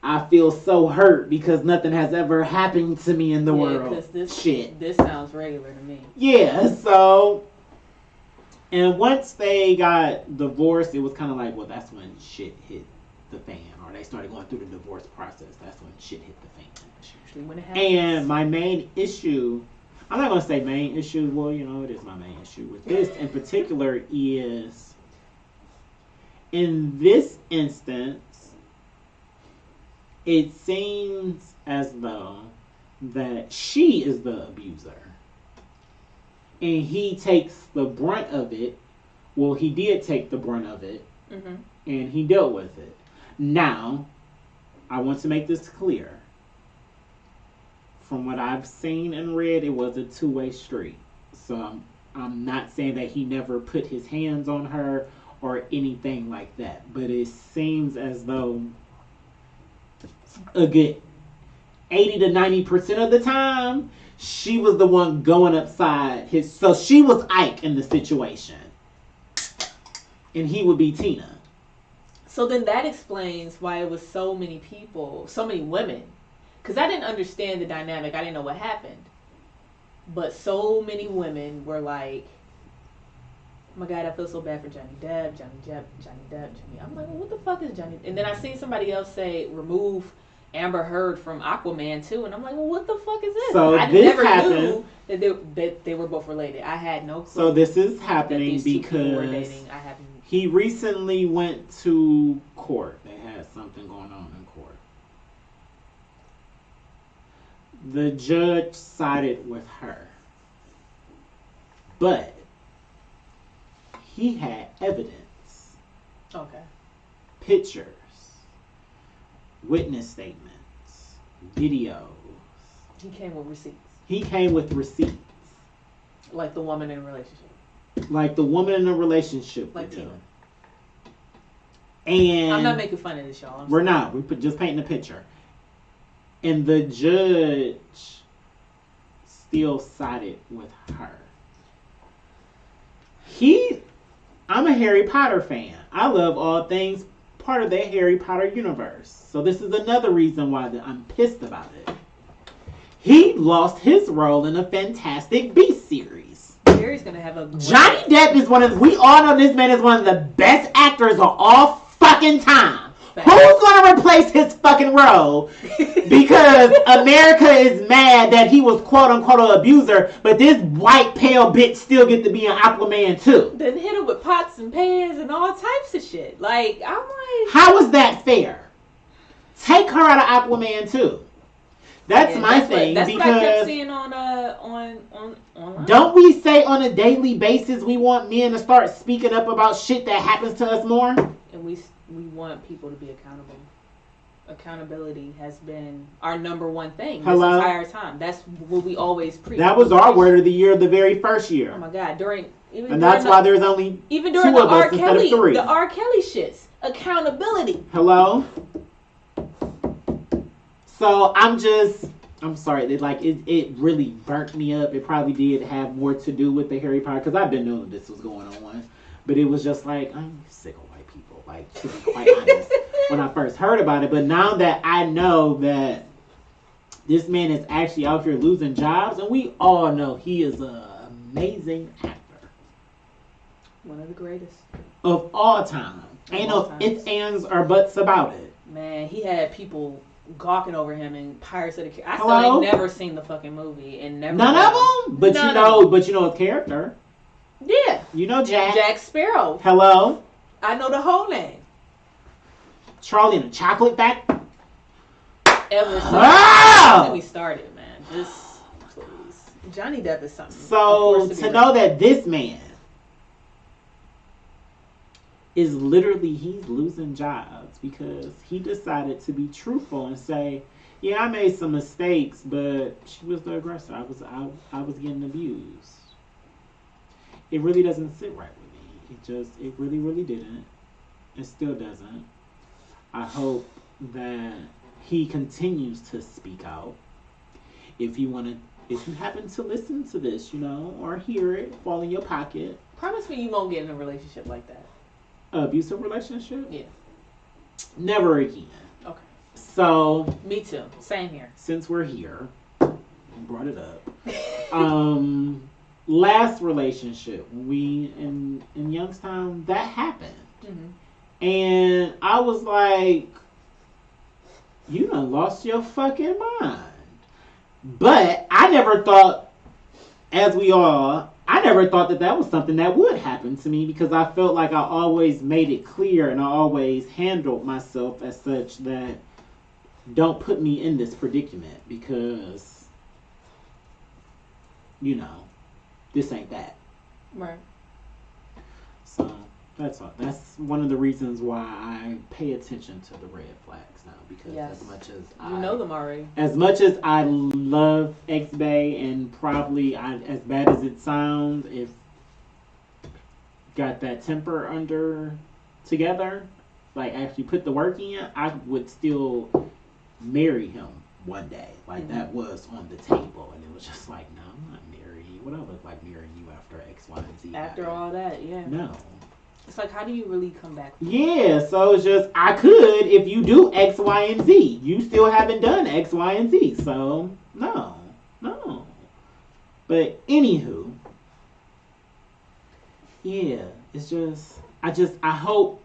I feel so hurt because nothing has ever happened to me in the world. This sounds regular to me. Yeah, so, and once they got divorced, it was kind of like, well, that's when shit hit the fan, or they started going through the divorce process. That's when shit hit the fan. Usually when it happens. And my main issue, I'm not going to say main issue, well, you know, it is my main issue with this in particular is, in this instance, it seems as though that she is the abuser. And he takes the brunt of it. Well, he did take the brunt of it. Mm-hmm. And he dealt with it. Now, I want to make this clear. From what I've seen and read, it was a two-way street. So I'm not saying that he never put his hands on her or anything like that. But it seems as though a good 80 to 90% of the time, she was the one going upside his. So she was Ike in the situation. And he would be Tina. So then that explains why it was so many people, so many women. Because I didn't understand the dynamic. I didn't know what happened. But so many women were like, oh my God, I feel so bad for Johnny Depp, Johnny Depp. I'm like, well, what the fuck is Johnny? And then I seen somebody else say, remove Amber Heard from Aquaman too. And I'm like, well, what the fuck is this? So I never knew that they were both related. I had no clue. So this is happening because he recently went to court. They had something going on in court. The judge sided with her. But he had evidence. Okay. Pictures. Witness statements. Videos. He came with receipts. He came with receipts. Like the woman in a relationship. Like the woman in a relationship. Like Tina. And I'm not making fun of this, y'all. We're not. We're just painting a picture. And the judge still sided with her. I'm a Harry Potter fan. I love all things part of the Harry Potter universe. So this is another reason why I'm pissed about it. He lost his role in a Fantastic Beasts series. Harry's gonna have a Johnny Depp is we all know this man is one of the best actors of all fucking time. Who's gonna replace his fucking role? Because America is mad that he was quote unquote an abuser, but this white pale bitch still get to be an Aquaman too. Then hit him with pots and pans and all types of shit. Like, I'm like, how is that fair? Take her out of Aquaman too. That's my thing. That's because what I kept seeing on online. Don't we say on a daily basis we want men to start speaking up about shit that happens to us more? And we want people to be accountable. Accountability has been our number one thing this entire time. That's what we always preach. That was our word of the year the very first year. Oh my God! And that's why there's only even during the R. Kelly, the R. Kelly shits. Accountability. Hello. So I'm sorry. It really burnt me up. It probably did have more to do with the Harry Potter because I've been knowing this was going on, but it was just like I'm sick of white people. Like, to be quite honest, when I first heard about it, but now that I know that this man is actually out here losing jobs, and we all know he is an amazing actor, one of the greatest of all time. Ain't no ifs, ands, or buts about it. Man, he had people gawking over him in Pirates of the Caribbean. I still Hello? ain't never seen the fucking movie and never. None of them? But None you of know, them. but you know his character. Yeah, You know Jack. Jack Sparrow. Hello? I know the whole name. Charlie and the Chocolate Factory. Ever since. Ah! Don't get me started, man. Just please. Johnny Depp is something. So, be to know that this man is literally, he's losing jobs because he decided to be truthful and say, yeah, I made some mistakes, but she was the aggressor. I was getting abused. It really doesn't sit right with me. It really, really didn't. It still doesn't. I hope that he continues to speak out. If you happen to listen to this, or hear it, fall in your pocket. Promise me you won't get in a relationship like that. Abusive relationship? Yeah. Never again. Okay. So. Me too. Same here. Since we're here, brought it up. Last relationship, we in Youngstown, that happened. Mm-hmm. And I was like, you done lost your fucking mind. But I never thought, I never thought that was something that would happen to me because I felt like I always made it clear and I always handled myself as such that don't put me in this predicament because, this ain't that. Right. So that's all. That's one of the reasons why I pay attention to the red flags now because as much as you know them already. As much as I love X-Bay and probably as bad as it sounds, if got that temper under together, like actually put the work in, I would still marry him one day. Like that was on the table, and it was just like, no, I'm not marrying you. What I look like marrying you after X, Y, and Z? After all that, yeah. No. It's like, how do you really come back? Yeah, so it's just, I could if you do X, Y, and Z. You still haven't done X, Y, and Z, so no. But anywho, yeah, it's just, I hope,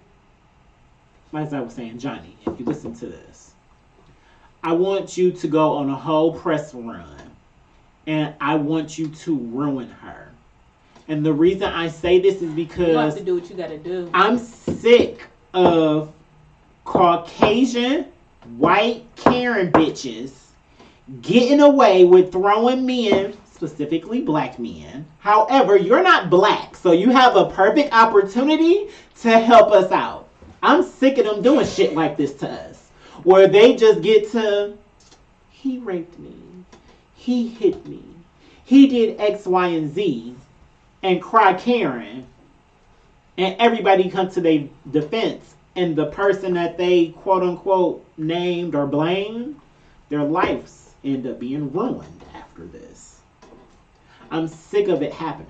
like I was saying, Johnny, if you listen to this, I want you to go on a whole press run, and I want you to ruin her. And the reason I say this is because you have to do what you gotta do. I'm sick of Caucasian, white Karen bitches getting away with throwing men, specifically black men. However, you're not black, so you have a perfect opportunity to help us out. I'm sick of them doing shit like this to us, where they just get to, he raped me, he hit me, he did X, Y, and Z, and cry Karen, and everybody comes to their defense, and the person that they quote unquote named or blamed, their lives end up being ruined after this. I'm sick of it happening.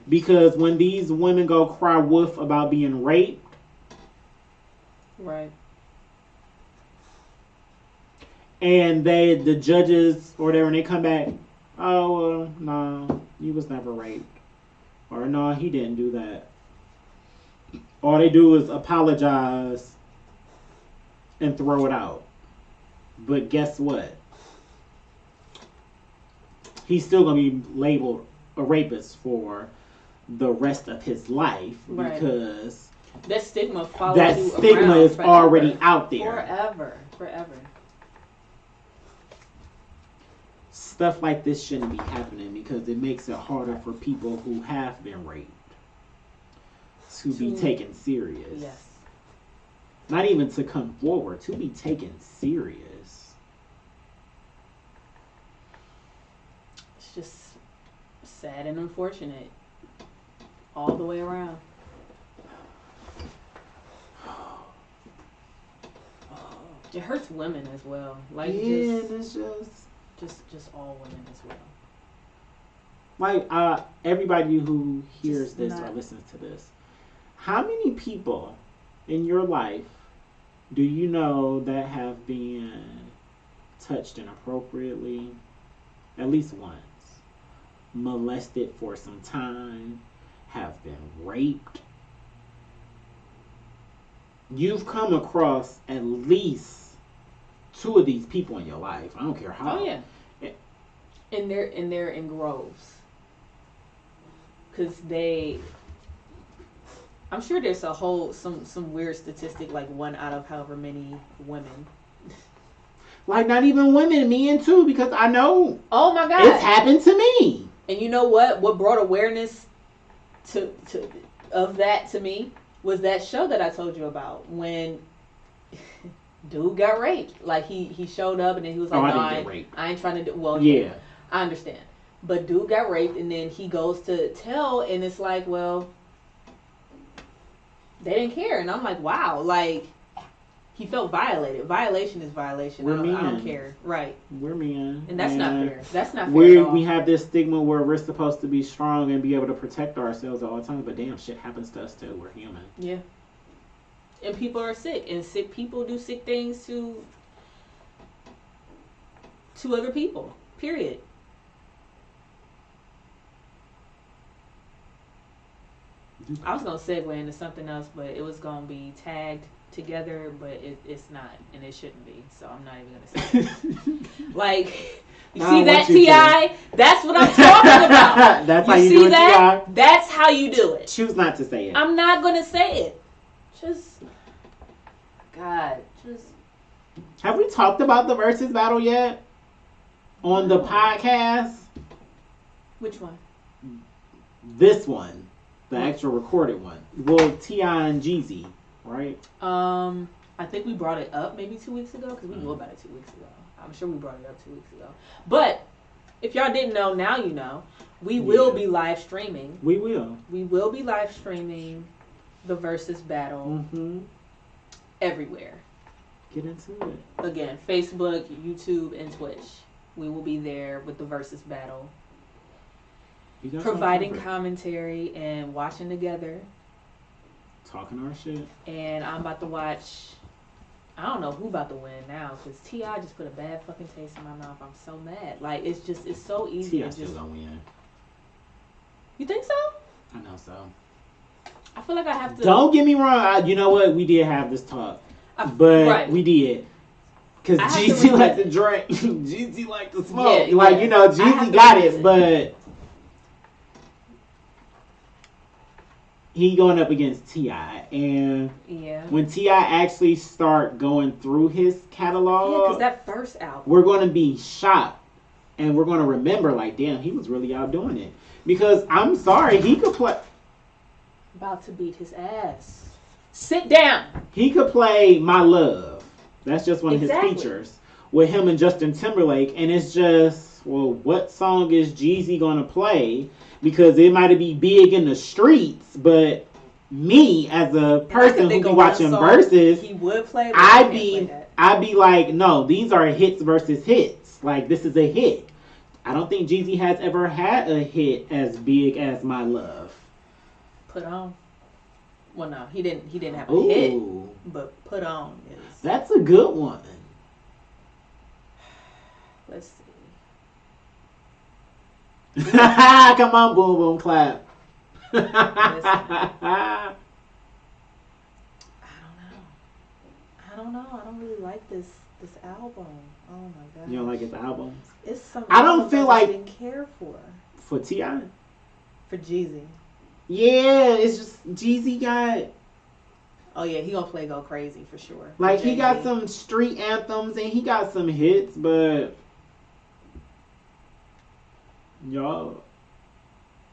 Because when these women go cry wolf about being raped, right, and the judges or whatever, and they come back, oh, well, no, he was never raped. Or no, he didn't do that. All they do is apologize and throw it out. But guess what? He's still going to be labeled a rapist for the rest of his life, right, because that stigma follows you stigma is forever, already out there. Forever. Stuff like this shouldn't be happening because it makes it harder for people who have been raped to be taken serious. Yes. Not even to come forward, to be taken serious. It's just sad and unfortunate all the way around. It hurts women as well. Like, yeah, it's just all women as well. Like, everybody who hears this or listens to this, how many people in your life do you know that have been touched inappropriately at least once, molested for some time, have been raped? You've come across at least two of these people in your life. I don't care how. Oh yeah. And they're in groves. Cause I'm sure there's a whole some weird statistic like 1 out of however many women. Like not even women, men too, because I know. Oh my God. It's happened to me. And you know what? What brought awareness of that to me was that show that I told you about when dude got raped. Like he showed up and then he was like, I "No, didn't get raped. I ain't trying to do." Well, Yeah, I understand, but dude got raped and then he goes to tell, and it's like, well, they didn't care, and I'm like, wow, like he felt violated. Violation is violation. I don't care, right? We're men, and that's not fair. That's not fair at all. We have this stigma where we're supposed to be strong and be able to protect ourselves all the time, but damn, shit happens to us too. We're human. Yeah. And people are sick, and sick people do sick things to other people. Period. I was gonna segue into something else, but it was gonna be tagged together, but it's not, and it shouldn't be. So I'm not even gonna say it. Like, you see that, T.I.? That's what I'm talking about. That's how you do it, T.I.? That's how you do it. Choose not to say it. I'm not gonna say it. God, Have we talked about the versus battle yet on the podcast? Which one? This one, the extra recorded one. Well, T.I. and Jeezy, right? I think we brought it up maybe 2 weeks ago because we knew about it 2 weeks ago. I'm sure we brought it up 2 weeks ago. But if y'all didn't know, now you know. We will be live streaming. We will. We will be live streaming the versus battle everywhere. Get into it. Again, Facebook, YouTube, and Twitch. We will be there with the versus battle. Providing commentary and watching together. Talking our shit. And I'm about to watch. I don't know who about to win now because T.I. just put a bad fucking taste in my mouth. I'm so mad. Like, it's so easy. T.I. still gonna win. You think so? I know so. I feel like I have to. Don't get me wrong. You know what? We did have this talk. But we did. Because Jeezy liked to drink. Jeezy liked to smoke. Yeah, like, you know, Jeezy got it, but he going up against T.I. And when T.I. actually start going through his catalog, because that first album, we're going to be shocked. And we're going to remember, like, damn, he was really out doing it. Because, I'm sorry, he could play. About to beat his ass. Sit down. He could play My Love. That's just one of his features. With him and Justin Timberlake. And it's just, well, what song is Jeezy going to play? Because it might be big in the streets, but me as a person who be watching verses, he would play. I'd be like, no, these are hits versus hits. Like, this is a hit. I don't think Jeezy has ever had a hit as big as My Love. Put On. Well, no, he didn't have a hit, but Put On is. That's a good one. Let's see. Come on, boom, boom, clap. I don't know. I don't really like this album. Oh my god. You don't like his albums? It's something I don't feel like didn't care for. For T.I.? For Jeezy. Yeah, it's just Jeezy got. Oh yeah, he gonna play Go Crazy for sure. Like he got some street anthems and he got some hits, but y'all,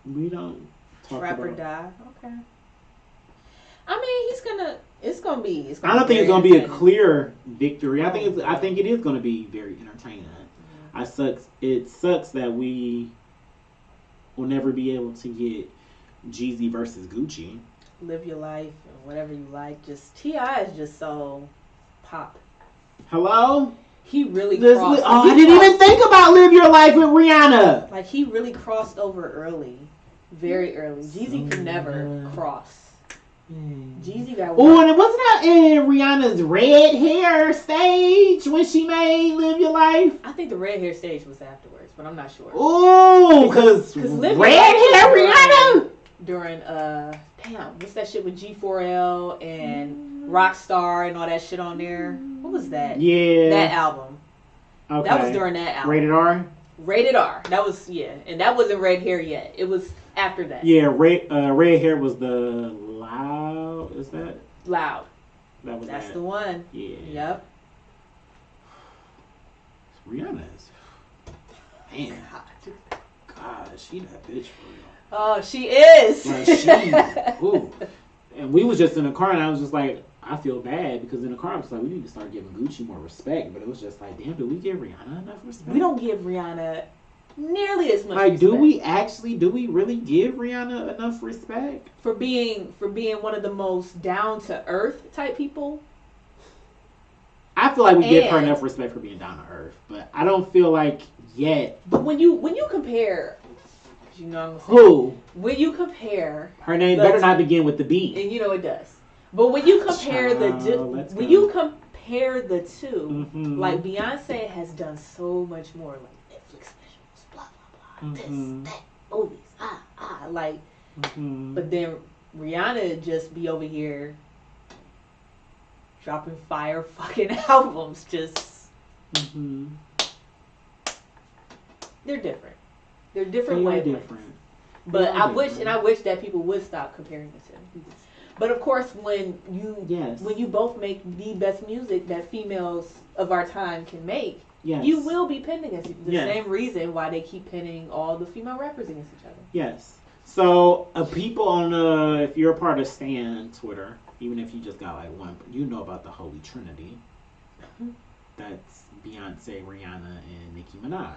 we don't talk Trap or about. Die. Okay. I mean, It's gonna be. I don't think it's gonna be a clear victory. I think it is gonna be very entertaining. It sucks that we will never be able to get Jeezy versus Gucci. Live your life and whatever you like. Just T.I. is just so pop. Hello? He really crossed. I didn't even think about Live Your Life with Rihanna. Like he really crossed over early, very early. Jeezy could never cross. Jeezy got. Oh, and wasn't that in Rihanna's red hair stage when she made Live Your Life? I think the red hair stage was afterwards, but I'm not sure. Oh, because red hair Rihanna during damn, what's that shit with G4L and Rockstar and all that shit on there. What was that? Yeah. That album. Okay. That was during that album. Rated R? Rated R. That was, yeah. And that wasn't Red Hair yet. It was after that. Yeah, Red Hair was the Loud. Is that? Loud. That's that. The one. Yeah. Yep. Rihanna's. Man. God, she that bitch for real. Oh, she is. Like, ooh. And we was just in the car, and I was just like, I feel bad because in the car I was like, we need to start giving Gucci more respect. But it was just like, damn, do we give Rihanna enough respect? We don't give Rihanna nearly as much like, respect. Do we really give Rihanna enough respect? For being one of the most down to earth type people? I feel like we give her enough respect for being down to earth, but I don't feel like yet. But when you compare, you know what I'm saying? Who? When you compare, her name better not begin with the B. And you know it does. But when you compare the two, like Beyonce has done so much more, like Netflix specials, blah blah blah, this, that, movies, like. But then Rihanna just be over here dropping fire fucking albums, just. They're different. They're different wavelengths. But I wish that people would stop comparing the two. But of course, when you both make the best music that females of our time can make, you will be pinned against the same reason why they keep pinning all the female rappers against each other. Yes. So people on if you're a part of Stan Twitter, even if you just got like one, you know about the Holy Trinity. That's Beyonce, Rihanna, and Nicki Minaj.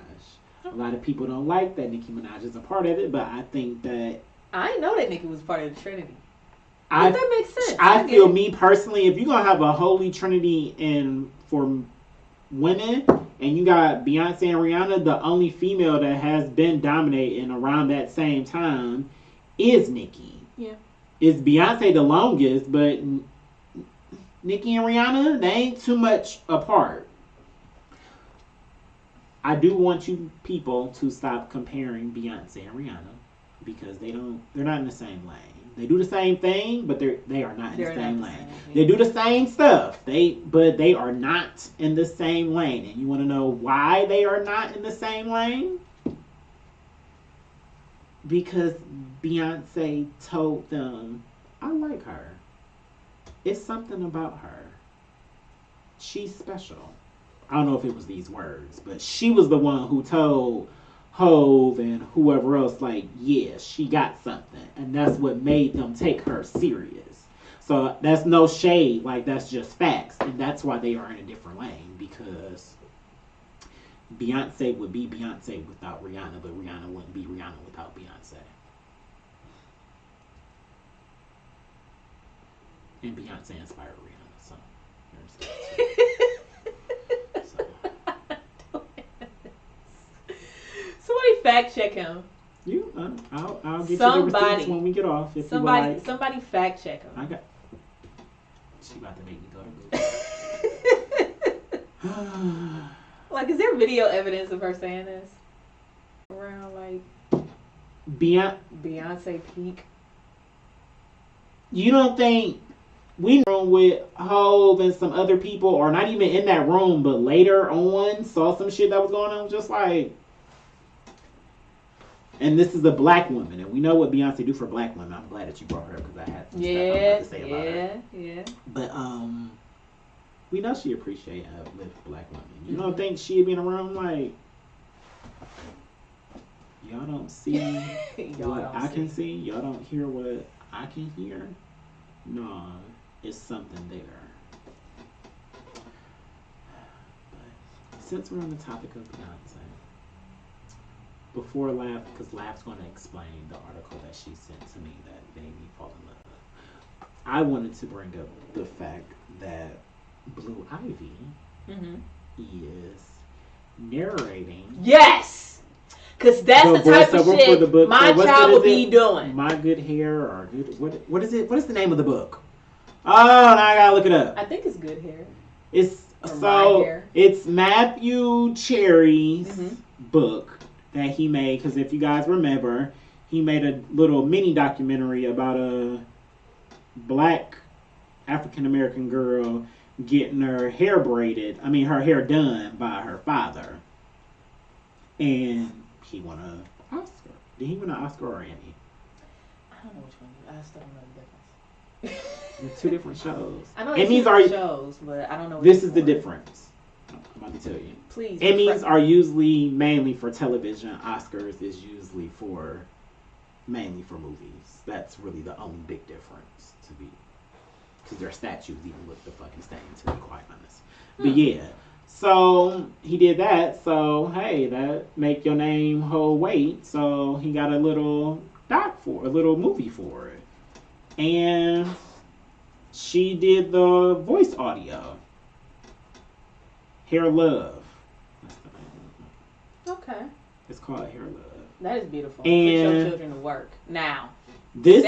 A lot of people don't like that Nicki Minaj is a part of it, but I think that I didn't know that Nicki was part of the Trinity. That makes sense. I feel me personally, if you're gonna have a Holy Trinity for women, and you got Beyonce and Rihanna, the only female that has been dominating around that same time is Nicki. Yeah. Is Beyonce the longest, but Nicki and Rihanna, they ain't too much apart. I do want you people to stop comparing Beyonce and Rihanna because they're not in the same lane. They do the same thing, but they are not in the same lane. They do the same stuff. But they are not in the same lane. And you want to know why they are not in the same lane? Because Beyonce told them, I like her. It's something about her. She's special. I don't know if it was these words, but she was the one who told Hove and whoever else, like, yeah, she got something. And that's what made them take her serious. So that's no shade. Like, that's just facts. And that's why they are in a different lane. Because Beyonce would be Beyonce without Rihanna, but Rihanna wouldn't be Rihanna without Beyonce. And Beyonce inspired Rihanna, so you understand. Somebody fact check him. I'll get you the receipts when we get off. If somebody fact check him. She about to make me go to Google. Like, is there video evidence of her saying this? Around like Beyonce peak. You don't think we in the room with Hove and some other people, or not even in that room, but later on saw some shit that was going on, just like. And this is a black woman, and we know what Beyonce do for black women. I'm glad that you brought her up because I had some stuff I wanted to say about her. Yeah. But we know she appreciate and uplift black women. You don't think she'd be in a room like, y'all don't see what I can see? Y'all don't hear what I can hear? No, it's something there. But since we're on the topic of Beyonce, before because Laugh's going to explain the article that she sent to me that made me fall in love, I wanted to bring up the fact that Blue Ivy is narrating. Yes! Because that's the type of shit my child would be doing. My Good Hair, or what is it? What is the name of the book? Oh, now I gotta look it up. I think it's Good Hair. It's Matthew Cherry's book that he made, because if you guys remember, he made a little mini documentary about a black African American girl getting her hair braided. I mean, her hair done by her father, and he won an Oscar. Did he win an Oscar or Emmy? I don't know which one. I still don't know the difference. Two different shows. I know Emmys it's are shows, but I don't know. This is the difference. I'm about to tell you. Please. Emmys are usually mainly for television. Oscars is usually mainly for movies. That's really the only big difference to be, because their statues even look the fucking same, to be quite honest. But yeah, so he did that. So hey, that make your name hold weight. So he got a little movie for it, and she did the voice audio. Hair Love. That's the name. Okay. It's called Hair Love. That is beautiful. And put your children to work now. This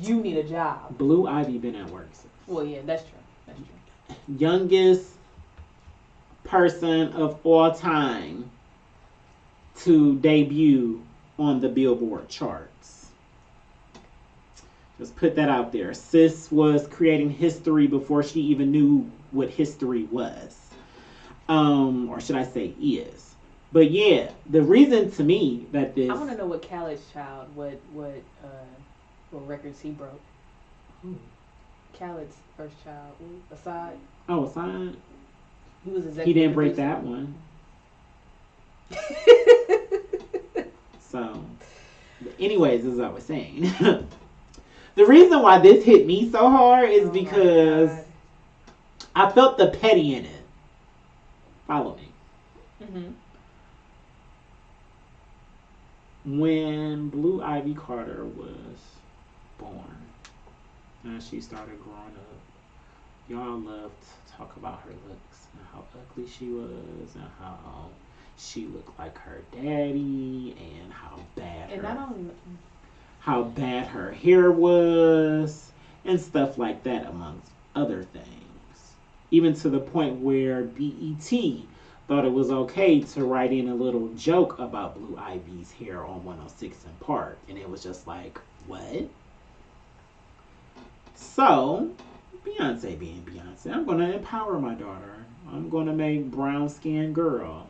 You need a job. Blue Ivy been at work since. Well, yeah, that's true. That's true. Youngest person of all time to debut on the Billboard charts. Just put that out there. Sis was creating history before she even knew what history was. Or should I say is. But yeah, the reason to me that this... I want to know what Khaled's child, what records he broke. Khaled's first child, Asad. Oh, Asad? He was executive. He didn't break that one. So, anyways, as I was saying, the reason why this hit me so hard is because I felt the petty in it. Follow me. Mm-hmm. When Blue Ivy Carter was born and she started growing up, y'all loved to talk about her looks and how ugly she was and how she looked like her daddy and how bad her hair was and stuff like that, amongst other things. Even to the point where BET thought it was okay to write in a little joke about Blue Ivy's hair on 106 & Park. And it was just like, what? So, Beyonce being Beyonce, I'm going to empower my daughter. I'm going to make brown skinned girl.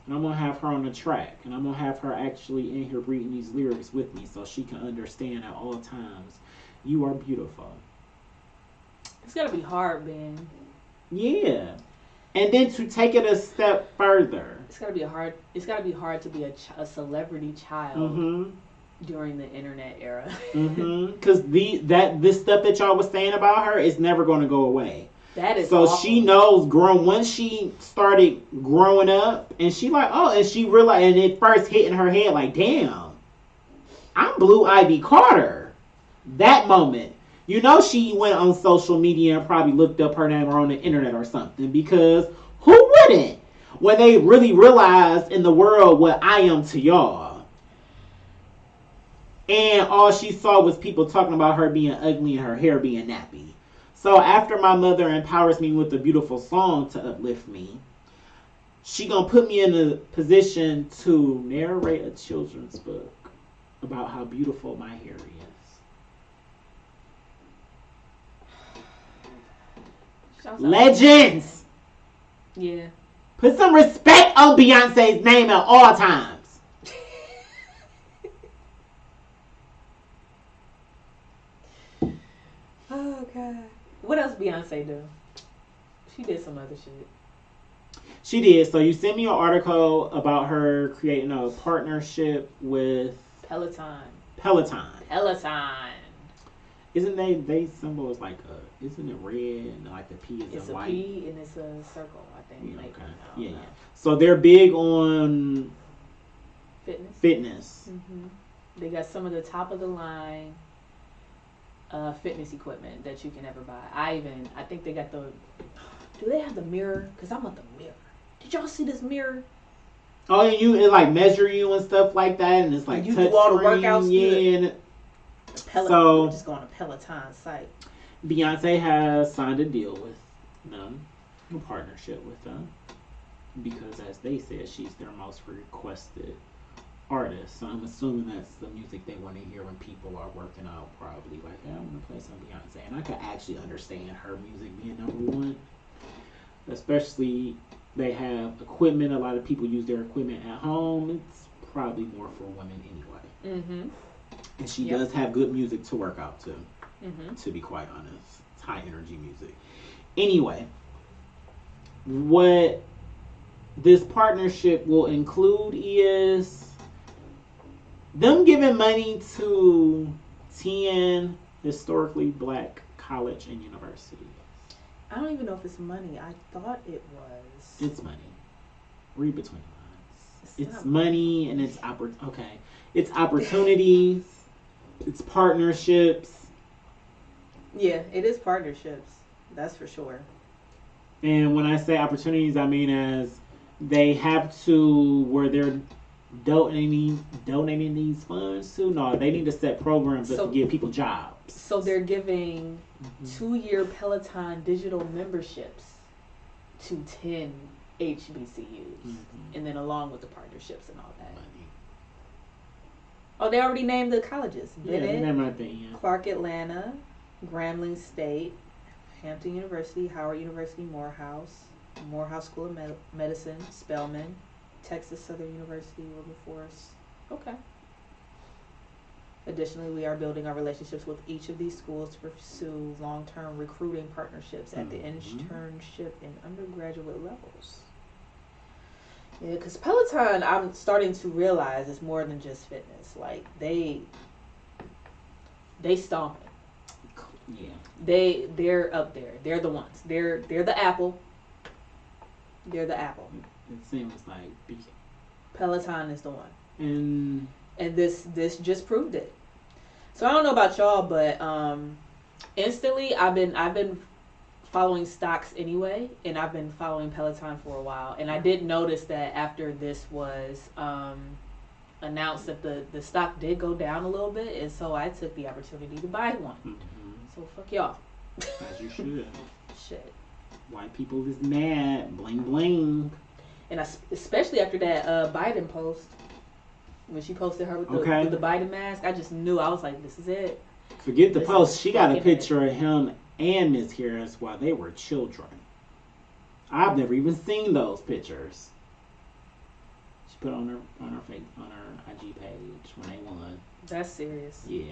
And I'm going to have her on the track. And I'm going to have her actually in here reading these lyrics with me so she can understand at all times, you are beautiful. It's got to be hard, Ben. Yeah. And then to take it a step further. It's got to be hard. It's got to be hard to be a celebrity child during the internet era. Because this stuff that y'all was saying about her is never going to go away. That is so awful. She knows once she started growing up, and she like, and she realized, and it first hit in her head like, damn, I'm Blue Ivy Carter. That moment. You know, she went on social media and probably looked up her name or on the internet or something, because who wouldn't when they really realized in the world what I am to y'all? And all she saw was people talking about her being ugly and her hair being nappy. So after my mother empowers me with a beautiful song to uplift me, she gonna put me in a position to narrate a children's book about how beautiful my hair is. Legends! Yeah. Put some respect on Beyonce's name at all times. Oh, God. What else Beyonce do? She did some other shit. She did. So you sent me an article about her creating a partnership with Peloton. Isn't they symbol is like isn't it red and like the P is white? It's a P and it's a circle, I think. Yeah, like, okay. Yeah. So they're big on fitness. Mm-hmm. They got some of the top of the line fitness equipment that you can ever buy. I think they got do they have the mirror? Because I want the mirror. Did y'all see this mirror? Oh, it like measure you and stuff like that, and it's like you touch do all the screen, workouts. Yeah. So just go on a Peloton site. Beyonce has signed a deal with them, a partnership with them, because as they said, she's their most requested artists. So I'm assuming that's the music they want to hear when people are working out. Probably like, hey, I want to play some Beyonce, and I could actually understand her music being number one, especially they have equipment. A lot of people use their equipment at home. It's probably more for women anyway. Mm-hmm. And she does have good music to work out to. Mm-hmm. To be quite honest, it's high energy music. Anyway, what this partnership will include is them giving money to 10 historically black college and universities. I don't even know if it's money. I thought it was. It's money. Read between the lines. It's not money and it's okay. It's opportunities. It's partnerships. Yeah, it is partnerships. That's for sure. And when I say opportunities, I mean as they have to where they're donating these funds to. No, they need to set programs that So- to give people jobs. So they're giving 2-year Peloton digital memberships to 10 HBCUs, and then along with the partnerships and all that. Money. Oh, they already named the colleges. Yeah, Bennett, they might be. Yeah. Clark Atlanta, Grambling State, Hampton University, Howard University, Morehouse School of Medicine, Spelman, Texas Southern University, Wilberforce. Okay. Additionally, we are building our relationships with each of these schools to pursue long-term recruiting partnerships at the internship and undergraduate levels. Yeah, because Peloton, I'm starting to realize it's more than just fitness. Like they stomping. Yeah. They're up there. They're the ones. They're the Apple. They're the Apple. It seems like Peloton is the one. and And this just proved it. So I don't know about y'all, but instantly I've been following stocks anyway, and I've been following Peloton for a while, and I did notice that after this was announced that the stock did go down a little bit, and so I took the opportunity to buy one. So fuck y'all. as you should. Shit. White people is mad. Bling bling. And especially after that Biden post, when she posted her with the Biden mask, I just knew. I was like, this is it. Forget the This post. is She got a fucking picture of him and Miss Harris while they were children. I've never even seen those pictures. She put on her IG page when they won. That's serious. Yeah.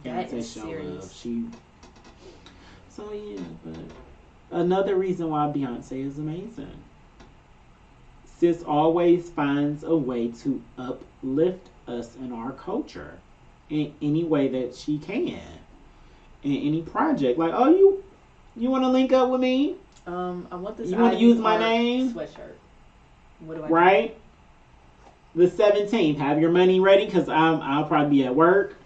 That Beyonce is show serious. love. So yeah, but another reason why Beyonce is amazing. Sis always finds a way to uplift us in our culture in any way that she can. In any project. Like, oh, you want to link up with me? I want this. You want to Ivy use my Park name? sweatshirt. What do I Right? The 17th. Have your money ready because I'll probably be at work.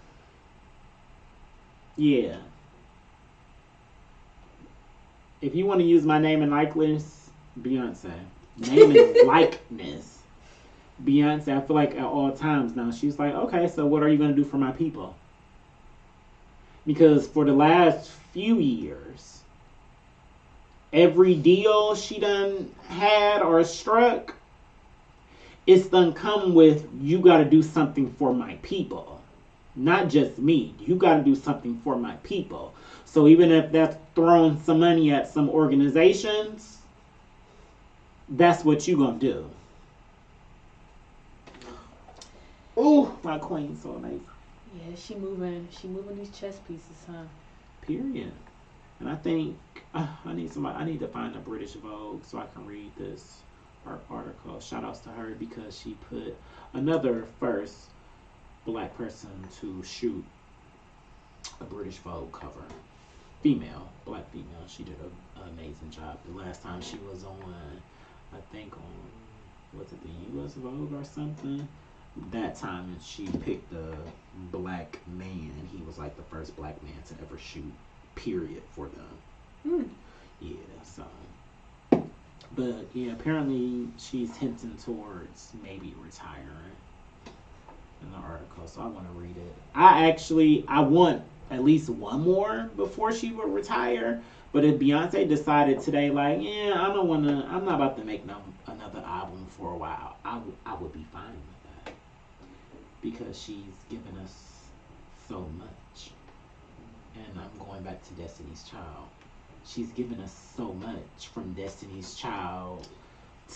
Yeah. If you want to use my name and likeness, Beyonce. Name and likeness. Beyonce, I feel like at all times now, she's like, okay, so what are you going to do for my people? Because for the last few years, every deal she done had or struck, it's done come with, you got to do something for my people. Not just me. You got to do something for my people. So even if that's throwing some money at some organizations, that's what you gonna do. Oh, my queen's so amazing. Yeah, she moving these chess pieces, huh? Period. And I think I need to find a British Vogue so I can read this article. Shout outs to her because she put another first black person to shoot a British Vogue cover. Black female. She did an amazing job. The last time she was on, I think was it the US Vogue or something? That time, and she picked a black man. He was like the first black man to ever shoot, period, for them. Yeah, so. But yeah, apparently she's hinting towards maybe retiring in the article, so I want to read it. I want at least one more before she would retire. But if Beyonce decided today, like, yeah, I'm not about to make another album for a while, I would be fine with that. because she's given us so much. And I'm going back to Destiny's Child. She's given us so much from Destiny's Child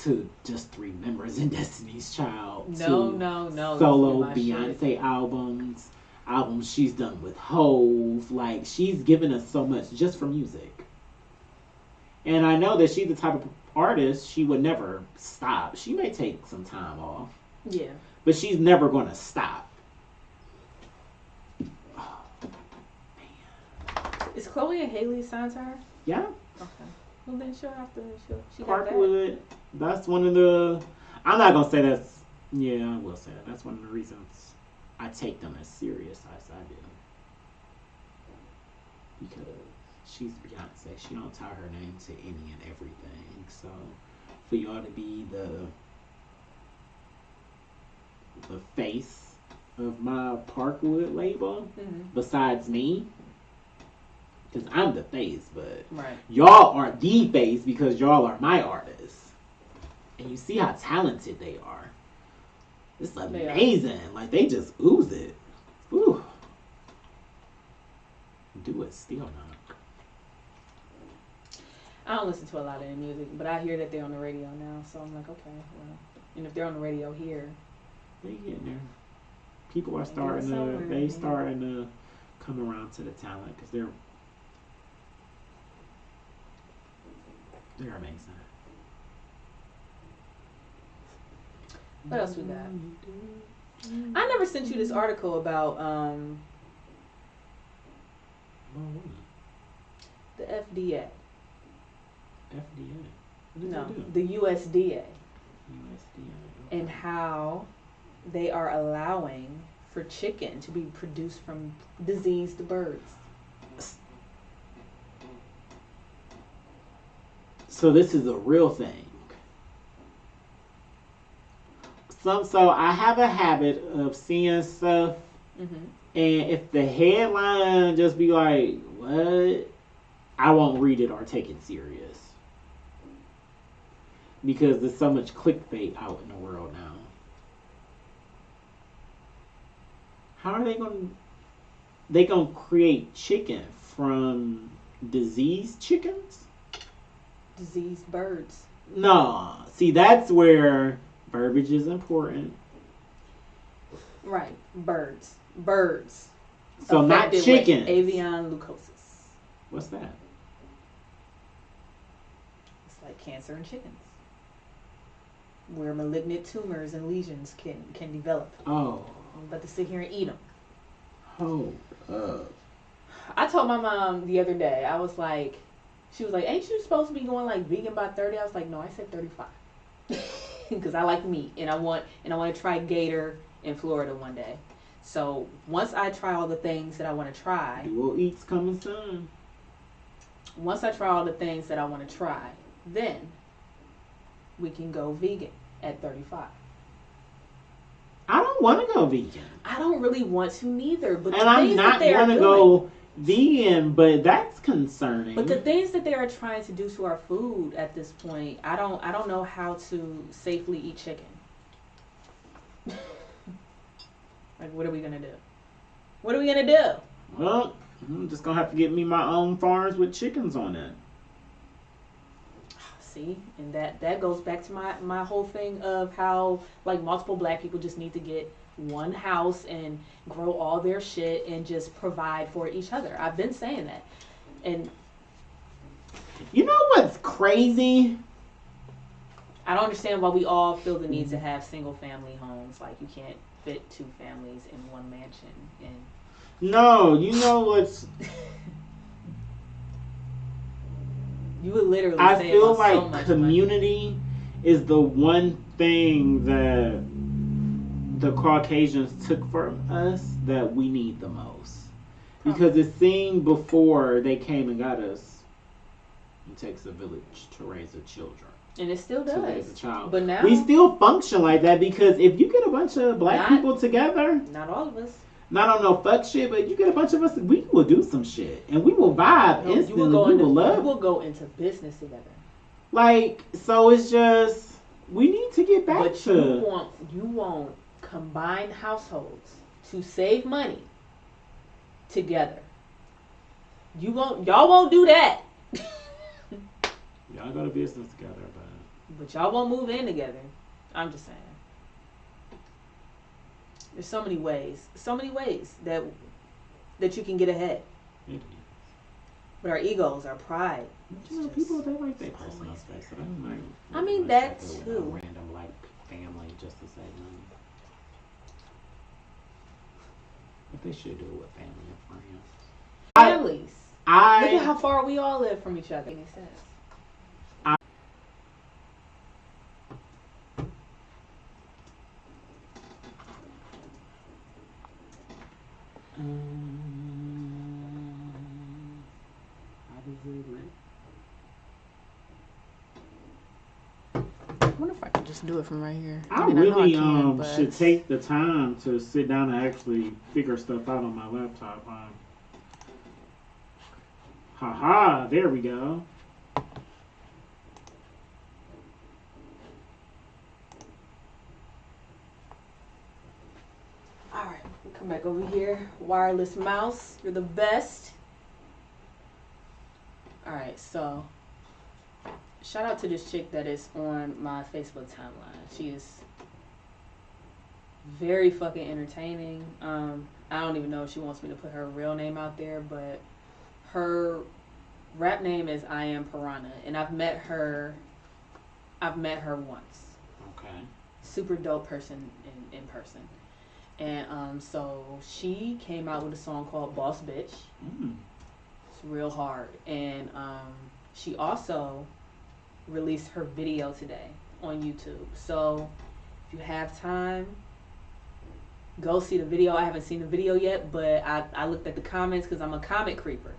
to just three members in Destiny's Child No, to no, no. solo This is my shit. Beyonce albums she's done with Hove. Like she's given us so much just for music. And I know that she's the type of artist she would never stop. She may take some time off, Yeah. but she's never gonna stop. Oh, Is Chloe and Haley signed to her? yeah, Okay. Well, then she'll have to. She got that. Parkwood. That's one of the. I'm not gonna say that's. Yeah, I will say that. That's one of the reasons I take them as serious as I do. Because she's Beyonce. She don't tie her name to any and everything. So for y'all to be the face of my Parkwood label, Mm-hmm. besides me, because I'm the face, but Right. y'all are the face because y'all are my artists. And you see how talented they are. It's They are. amazing. Like they just ooze it. Ooh. Do it still not. I don't listen to a lot of their music, but I hear that they're on the radio now, so I'm like, okay, well, and if they're on the radio here, They getting there. People are They starting getting to. somewhere, They yeah. starting to come around to the talent because they're amazing. what else we got? I never sent you this article about the FDA. FDA. What does No, it do? the USDA, USDA. and how they are allowing for chicken to be produced from diseased birds. So this is a real thing. So I have a habit of seeing stuff, Mm-hmm. and if the headline just be like, "What?" I won't read it or take it serious because there's so much clickbait out in the world now. How are they going? They gonna create chicken from diseased chickens? Diseased birds. No. See, that's where verbiage is important. Right, birds. Birds. So not affected with chickens. Avian leukosis. What's that? It's like cancer in chickens, where malignant tumors and lesions can develop. Oh, I'm about to sit here and eat them. hold up. I told my mom the other day. I was like, she was like, "Ain't you supposed to be going like vegan by 30?" I was like, "No, I said 35." Because I like meat and I want to try gator in Florida one day. So once I try all the things that I want to try, Dual Eats coming soon. once I try all the things that I want to try, then we can go vegan at 35. I don't want to go vegan, I don't really want to neither, but and the I'm things not that they are going to doing, go vegan. But that's concerning. but the things that they are trying to do to our food at this point, I don't know how to safely eat chicken. Like, what are we gonna do? What are we gonna do? Well, I'm just gonna have to get me my own farms with chickens on it. See, and that goes back to my whole thing of how like multiple black people just need to get one house and grow all their shit and just provide for each other. I've been saying that, and You know what's crazy? I don't understand why we all feel the need to have single family homes. Like you can't fit two families in one mansion. And No, you know what's. you would literally I save feel us like so much money. community is the one thing that the Caucasians took from us that we need the most. Because it seemed before they came and got us, it takes a village to raise a children. And it still To raise a does. child. But now We still function like that because if you get a bunch of black Not- people together, not all of us. not on no fuck shit, but you get a bunch of us, we will do some shit. And we will vibe No, instantly. you will We will love. you will go into business together. Like, so it's just, we need to get back But to. you want combined households to save money together. Y'all won't do that. Y'all go to business together, But y'all won't move in together. I'm just saying. There's so many ways that you can get ahead. But our egos, our pride. You know, people they like their personal space. So I mean that with too. a random like family just to save money. But they should do it with family and friends. Families. Look at how far we all live from each other. Any sense? I wonder if I could just do it from right here. I mean, really I know I can, should take the time to sit down and actually figure stuff out on my laptop. Haha, there we go. Alright, we'll come back over here. Wireless mouse, you're the best. Alright, so shout out to this chick that is on my Facebook timeline. She is very fucking entertaining. I don't even know if she wants me to put her real name out there, but her rap name is I Am Piranha, and I've met her once. Okay. Super dope person in person. And so she came out with a song called Boss Bitch. It's real hard. And she also released her video today on YouTube. So if you have time, go see the video. I haven't seen the video yet, but I looked at the comments because I'm a comment creeper.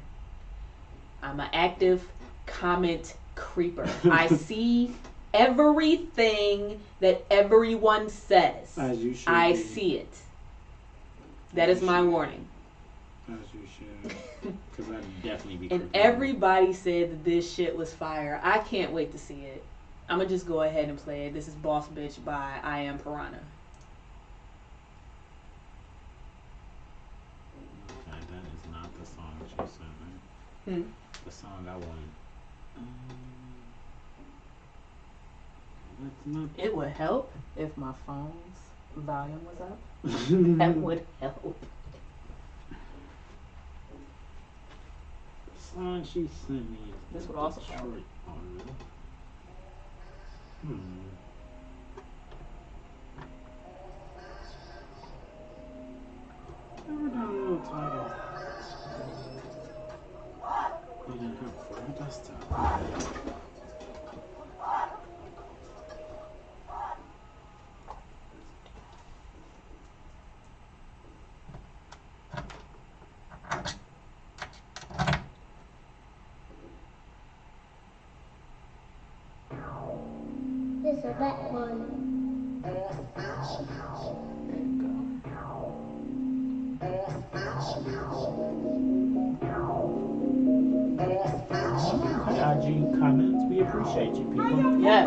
I'm an active comment creeper. I see everything that everyone says. As you should. I see it. That is my warning. As you should. Because I'd definitely be. And everybody said that this shit was fire. I can't wait to see it. I'm going to just go ahead and play it. This is Boss Bitch by I Am Piranha. Okay, that is not the song that you sent me. The song I wanted. That's not. It would help if my phone's volume was up. That would help. The song she sent me is This would also Detroit help. on it. Never done a little title. You didn't have four desktop. This is that one. IG comments, we appreciate you people. Yes.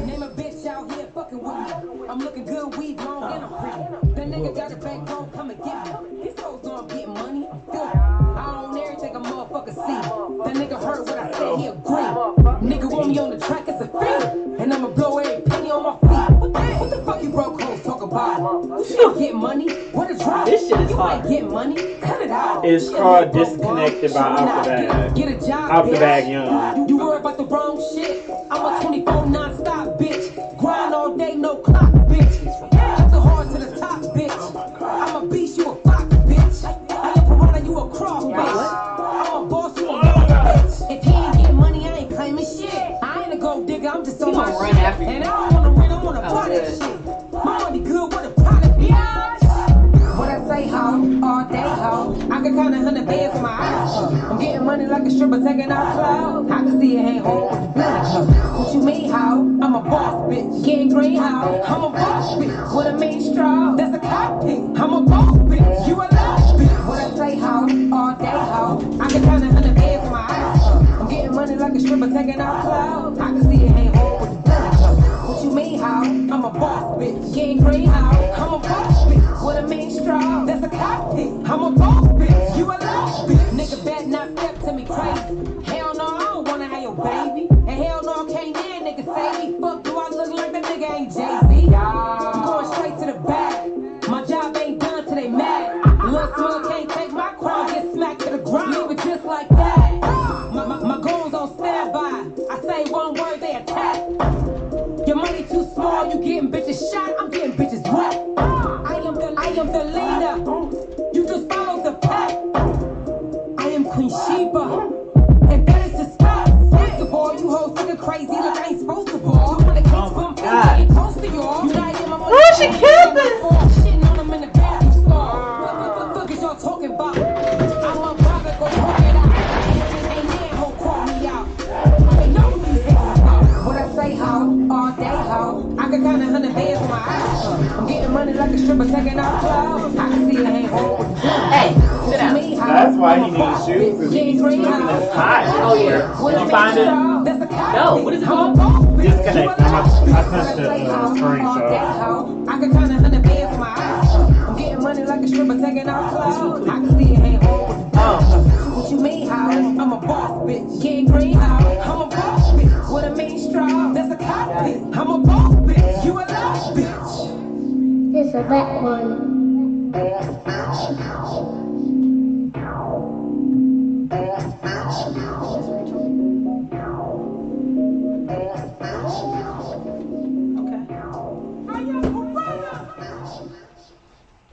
Name a bitch out here fucking with me. I'm looking good, weed long, and I'm pretty. That nigga got a backbone, come and get me. These hoes know I'm getting money. I'm filthy. I don't everything a motherfucker see. That nigga heard what I said, he agree. Nigga want me on the track, it's a fee. And I'ma blow every penny on my feet. What the fuck you broke hoes talk about? You don't get money? What a drop? This shit is You hard. ain't get money? Cut it out. It's called Disconnected by Off the Bag. Get a job, Off the bitch. Bag Young. You worry about the wrong shit. I'm a 24 non-stop bitch. Grind all day, no clock, bitch. Hit the hard to the top, bitch. I'm a beast, you a fox, bitch. I am Piranha, you a cross, bitch. I'm a boss, you a boss, bitch. If he ain't getting money, I ain't claiming shit. I ain't a gold digger, I'm just on my gonna run shit. after you. And I don't wanna run, I wanna buy that good. shit. My money good, what a product, bitch. What I say, ho, all day, ho. I can count 100 bands in my eyes. I'm getting money like a stripper taking out cloud. I can see it ain't home with the business. What you mean, how? I'm a boss, bitch. Getting green, how? I'm a boss, bitch. With a mean straw, that's a cockpit. I'm a boss, bitch. You a lost bitch. What I say, how? All day, ho. I can count 100 bands in my eyes. I'm getting money like a stripper taking out cloud. I can see it ain't home with the business. What you mean, how? I'm a boss, bitch. Getting green, how? I'm a boss bitch, you a lost bitch. Nigga better not step to me crazy. Hell no, I don't wanna have your baby. And hell no, I can't hear nigga say me. Fuck, do I look like that nigga ain't Jay-Z? I'm going straight to the back. My job ain't done till they mad. Lil' Smug can't take my crown, get smacked to the ground. Leave it just like that. My goons on standby. I say one word, they attack. Your money too small, you getting bitches shot, I'm getting bitches wet. I am the leader. You just follow the pack. I am Queen Sheba, and that is the spot. First of all, you hoes nigga crazy like I ain't supposed to ball. You wanna keep from getting close to y'all. You not in my money. Oh, she camping. Shitting on them in the bathroom stall. What the fuck is y'all talking about? I'm a brother, go talk it out. Ain't there, ho, call me out. They know what these niggas about. What I say, ho, all day, ho. I can count 100 bands on my eyes. I'm getting money like a stripper taking out clothes. I can see it ain't home. Hey, sit down. That's why he needs shoes, because he's looking this high. Oh, yeah. Did you find it? No, what is it called? Disconnect. I sent the screenshot. I can count 100 bands on my eyes. I'm getting money like a stripper taking out clothes. I can see it ain't home. What you mean, how? I'm a boss bitch. Getting green, how? I'm a boss bitch. With a mean straw, that's a cockpit. I'm a boss bitch. You a lost bitch. This a black one.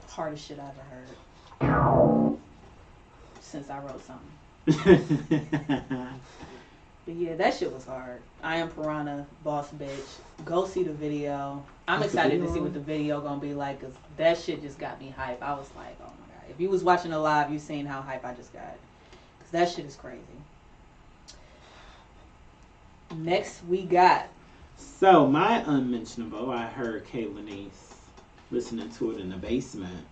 Hardest shit I ever heard since I wrote something. But yeah, that shit was hard. I am Piranha, boss bitch. Go see the video. I'm excited to see what the video gonna be like, cause that shit just got me hype. I was like, oh my god. If you was watching it live, you seen how hype I just got. Cause that shit is crazy. Next we got. So my unmentionable, I heard Kayla Nice listening to it in the basement,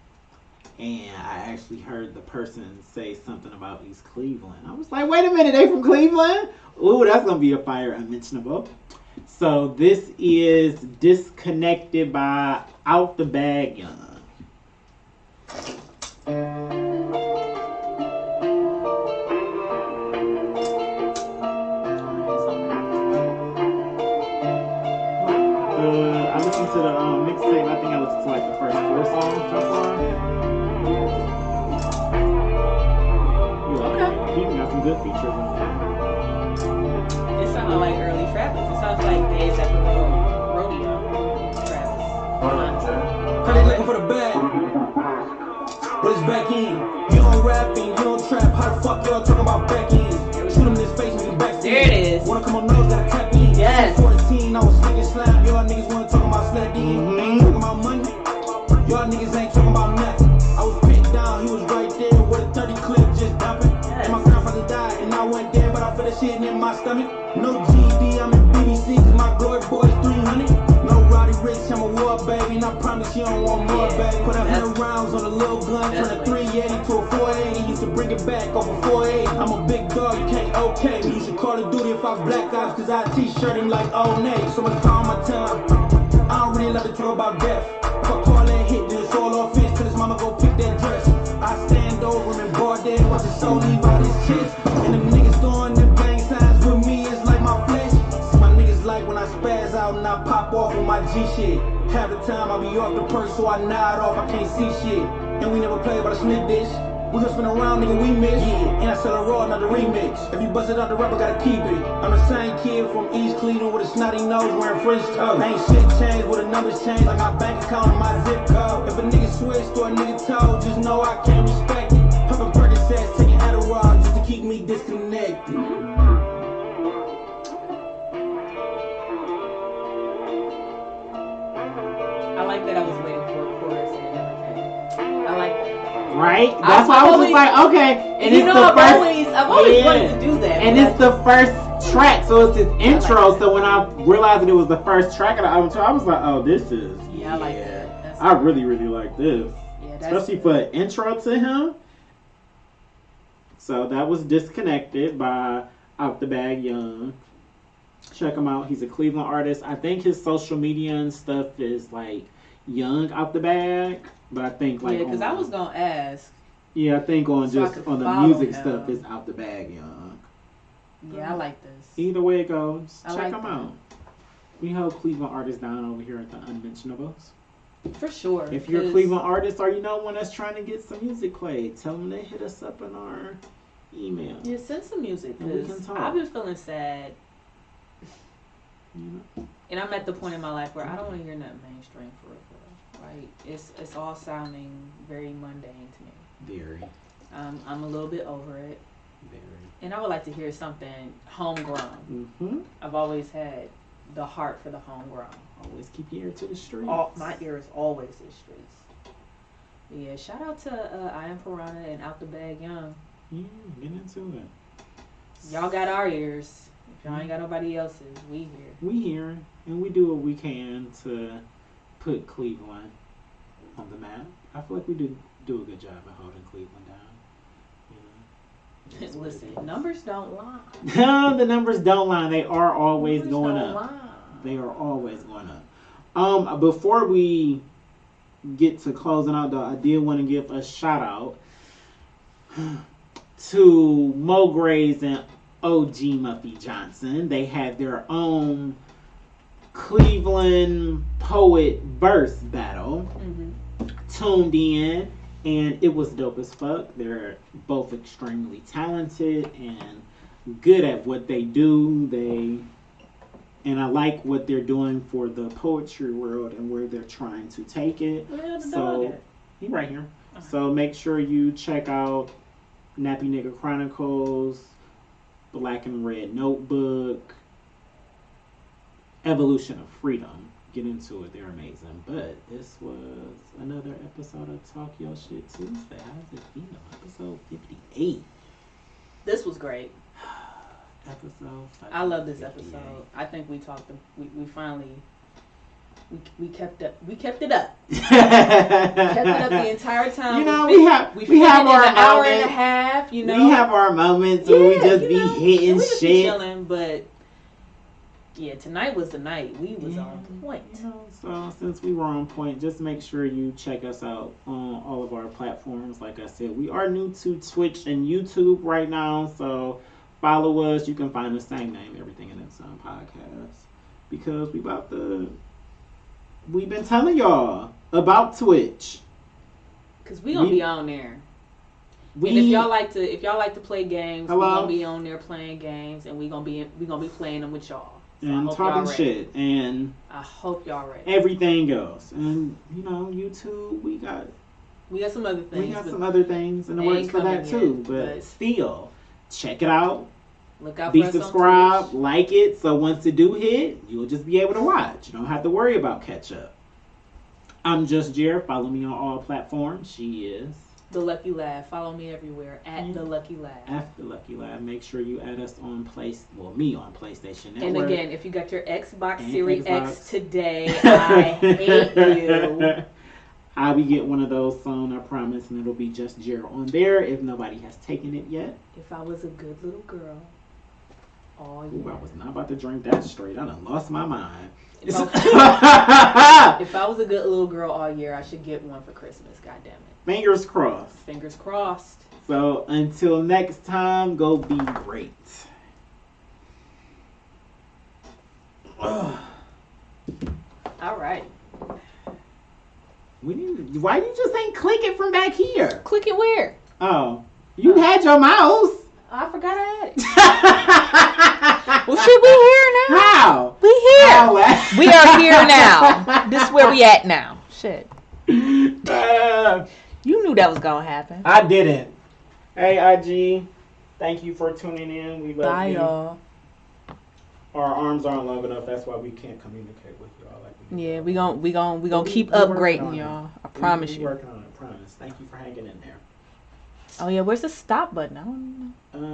and I actually heard the person say something about East Cleveland. I was like, wait a minute, they from Cleveland? Ooh, that's gonna be a fire unmentionable. So this is Disconnected by Out the Bag Young. I listened to the mixtape. I think I listened to like the first 4 songs so far. Yeah, he even got some good features in there. It sounds like early Travis. It sounds like Days at the Rodeo. Travis. How they looking for the bag? But it's back in. You don't rap and you don't trap. How the fuck y'all talking about back in? Shoot him in his face, nigga back. There it is. Wanna come on nose, gotta tap in. Yes. 14, I was slicking slime. Y'all niggas wanna talk about slap in. Ain't talking about money. Y'all niggas ain't talking about nothing. I was pinned down, he was right there with a 30 clip just dumping. And my grandfather died, and I went there, but I feel that shit in my stomach. No GD, I'm in BBC, cause my glory boy is 300. No Roddy Rich, I'm a war baby, and I promise you don't want more, baby. Put 100 rounds on a little gun, turn a 380 to a 480. Used to bring it back over 480. I'm a big dog, you can't okay me. You should call it duty if I black ops, cause I t-shirt him like Old Navy. So much time on my tongue, I don't really love to talk about death. If I call that hit, then it's all offense, till his mama go pick that dress. I stand over him and bar dead, watch his soul leave out his chest. And them niggas throwing them bang signs with me, it's like my flesh. My niggas like when I spaz out and I pop off with my G shit. Half the time I be off the purse, so I nod off, I can't see shit. And we never play about a snip dish. We hustling around, nigga, we miss. Yeah, and I sell a raw, not a remix. If you bust it out the rubber, gotta keep it. I'm the same kid from East Cleveland with a snotty nose wearing French toes. Ain't shit changed with the numbers changed, like my bank account and my zip code. If a nigga switch to a nigga toe, just know I can't respect it. Poppin' Percocets, taking Adderall just to keep me disconnected. I like that I was waiting for a chorus and it never came. I like that. Right? That's why I was just like, okay. And you it's know, the I've always yeah. wanted to do that. And it's the first track, so it's his intro. So when I realized that it was the first track of the album, I was like, oh, this is. Yeah, I like that. That's I really, really like this. Yeah, Especially for an intro to him. So that was Disconnected by Out the Bag Young. Check him out. He's a Cleveland artist. I think his social media and stuff is like Young Out the Bag. But I think like yeah, because I was gonna ask Yeah, I think on So I just could on the follow music him. stuff, it's out the bag, young. Yeah, I like this. Either way it goes, I check like them that. out. We hold Cleveland artists down over here at the Unmentionables. For sure. If you're a 'cause- Cleveland artist or you know one that's trying to get some music played, tell them to hit us up in our email. Yeah, send some music. And we 'Cause can talk. I've been feeling sad. You know? And I'm at the point in my life where I don't want to hear nothing mainstream for real. Right? It's all sounding very mundane to me. Very, I'm a little bit over it. very. And I would like to hear something homegrown. Mm-hmm. I've always had the heart for the homegrown. Always keep your ear to the streets. My ear is always in the streets. But yeah, shout out to I Am Piranha and Out the Bag Young. Yeah, get into it. Y'all got our ears. If y'all ain't got nobody else's, we here. We here, and we do what we can to put Cleveland on the map. I feel like we do a good job of holding Cleveland down. You know? That's what it Listen, is. numbers don't lie. The numbers don't lie. They are always Numbers going don't up. lie. They are always going up. Before we get to closing out, though, I did want to give a shout out to Mo Grays and OG Muffy Johnson. They had their own Cleveland Poet Verse battle tuned in, and it was dope as fuck. They're both extremely talented and good at what they do. And I like what they're doing for the poetry world and where they're trying to take it. Where the dog So at? he right here. So make sure you check out Nappy Nigga Chronicles, Black and Red Notebook, Evolution of Freedom. Get into it, they're amazing. But this was another episode of Talk Your Shit Tuesday. How's it feel? Episode 58. This was great. Episode I love this 58. episode. I think we talked. We finally. We kept it. We kept it up. Kept it up the entire time. You know, fit- we have fit our in an hour and a moments. half. You know, We have our moments where we just be hitting we just be shit. chilling, but yeah, tonight was the night. We was on point. You know, so since we were on point, just make sure you check us out on all of our platforms. Like I said, we are new to Twitch and YouTube right now, so follow us. You can find the same name, Everything in Its Own Podcast, because we've been telling y'all about Twitch. Cause we gonna be on there. We And if y'all like to play games, Hello? we gonna be on there playing games, and we gonna be playing them with y'all. So I and hope y'all talking ready. shit and I hope y'all ready. everything else. And you know, YouTube, we got some other things. We got but some other things in the they works ain't for that coming too, yet, but but- still, check it out. Look out Be for us on subscribed, Twitch. like it, so once it do hit, you'll just be able to watch. You don't have to worry about catch up. I'm Just Jared. Follow me on all platforms. She is The Lucky Lad. Follow me everywhere at The Lucky Lad. After Lucky Lab. Make sure you add us on me on PlayStation Network. And again, if you got your Xbox And Series Xbox. X today, I hate you. I'll be getting one of those soon, I promise, and it'll be Just Jared on there if nobody has taken it yet. If I was a good little girl, all Ooh, I year. was not about to drink that straight. I done lost my mind. If I was a good little girl all year, I should get one for Christmas. God damn it. Fingers crossed. Fingers crossed. So until next time, go be great. Ugh. All right. Why you just ain't click it from back here? Click it where? Oh, you had your mouse. I forgot I had it. Well, shit, we here now. How? We here. How? We are here now. This is where we at now. Shit. You knew that was gonna happen. I didn't. Hey, IG. Thank you for tuning in. We love Bye, you. y'all. Our arms aren't long enough. That's why we can't communicate with y'all like we do. Yeah, we gon' keep We working upgrading, on it. y'all. I promise We you. working on it. Promise. Thank you for hanging in there. Oh yeah, where's the stop button? I don't know.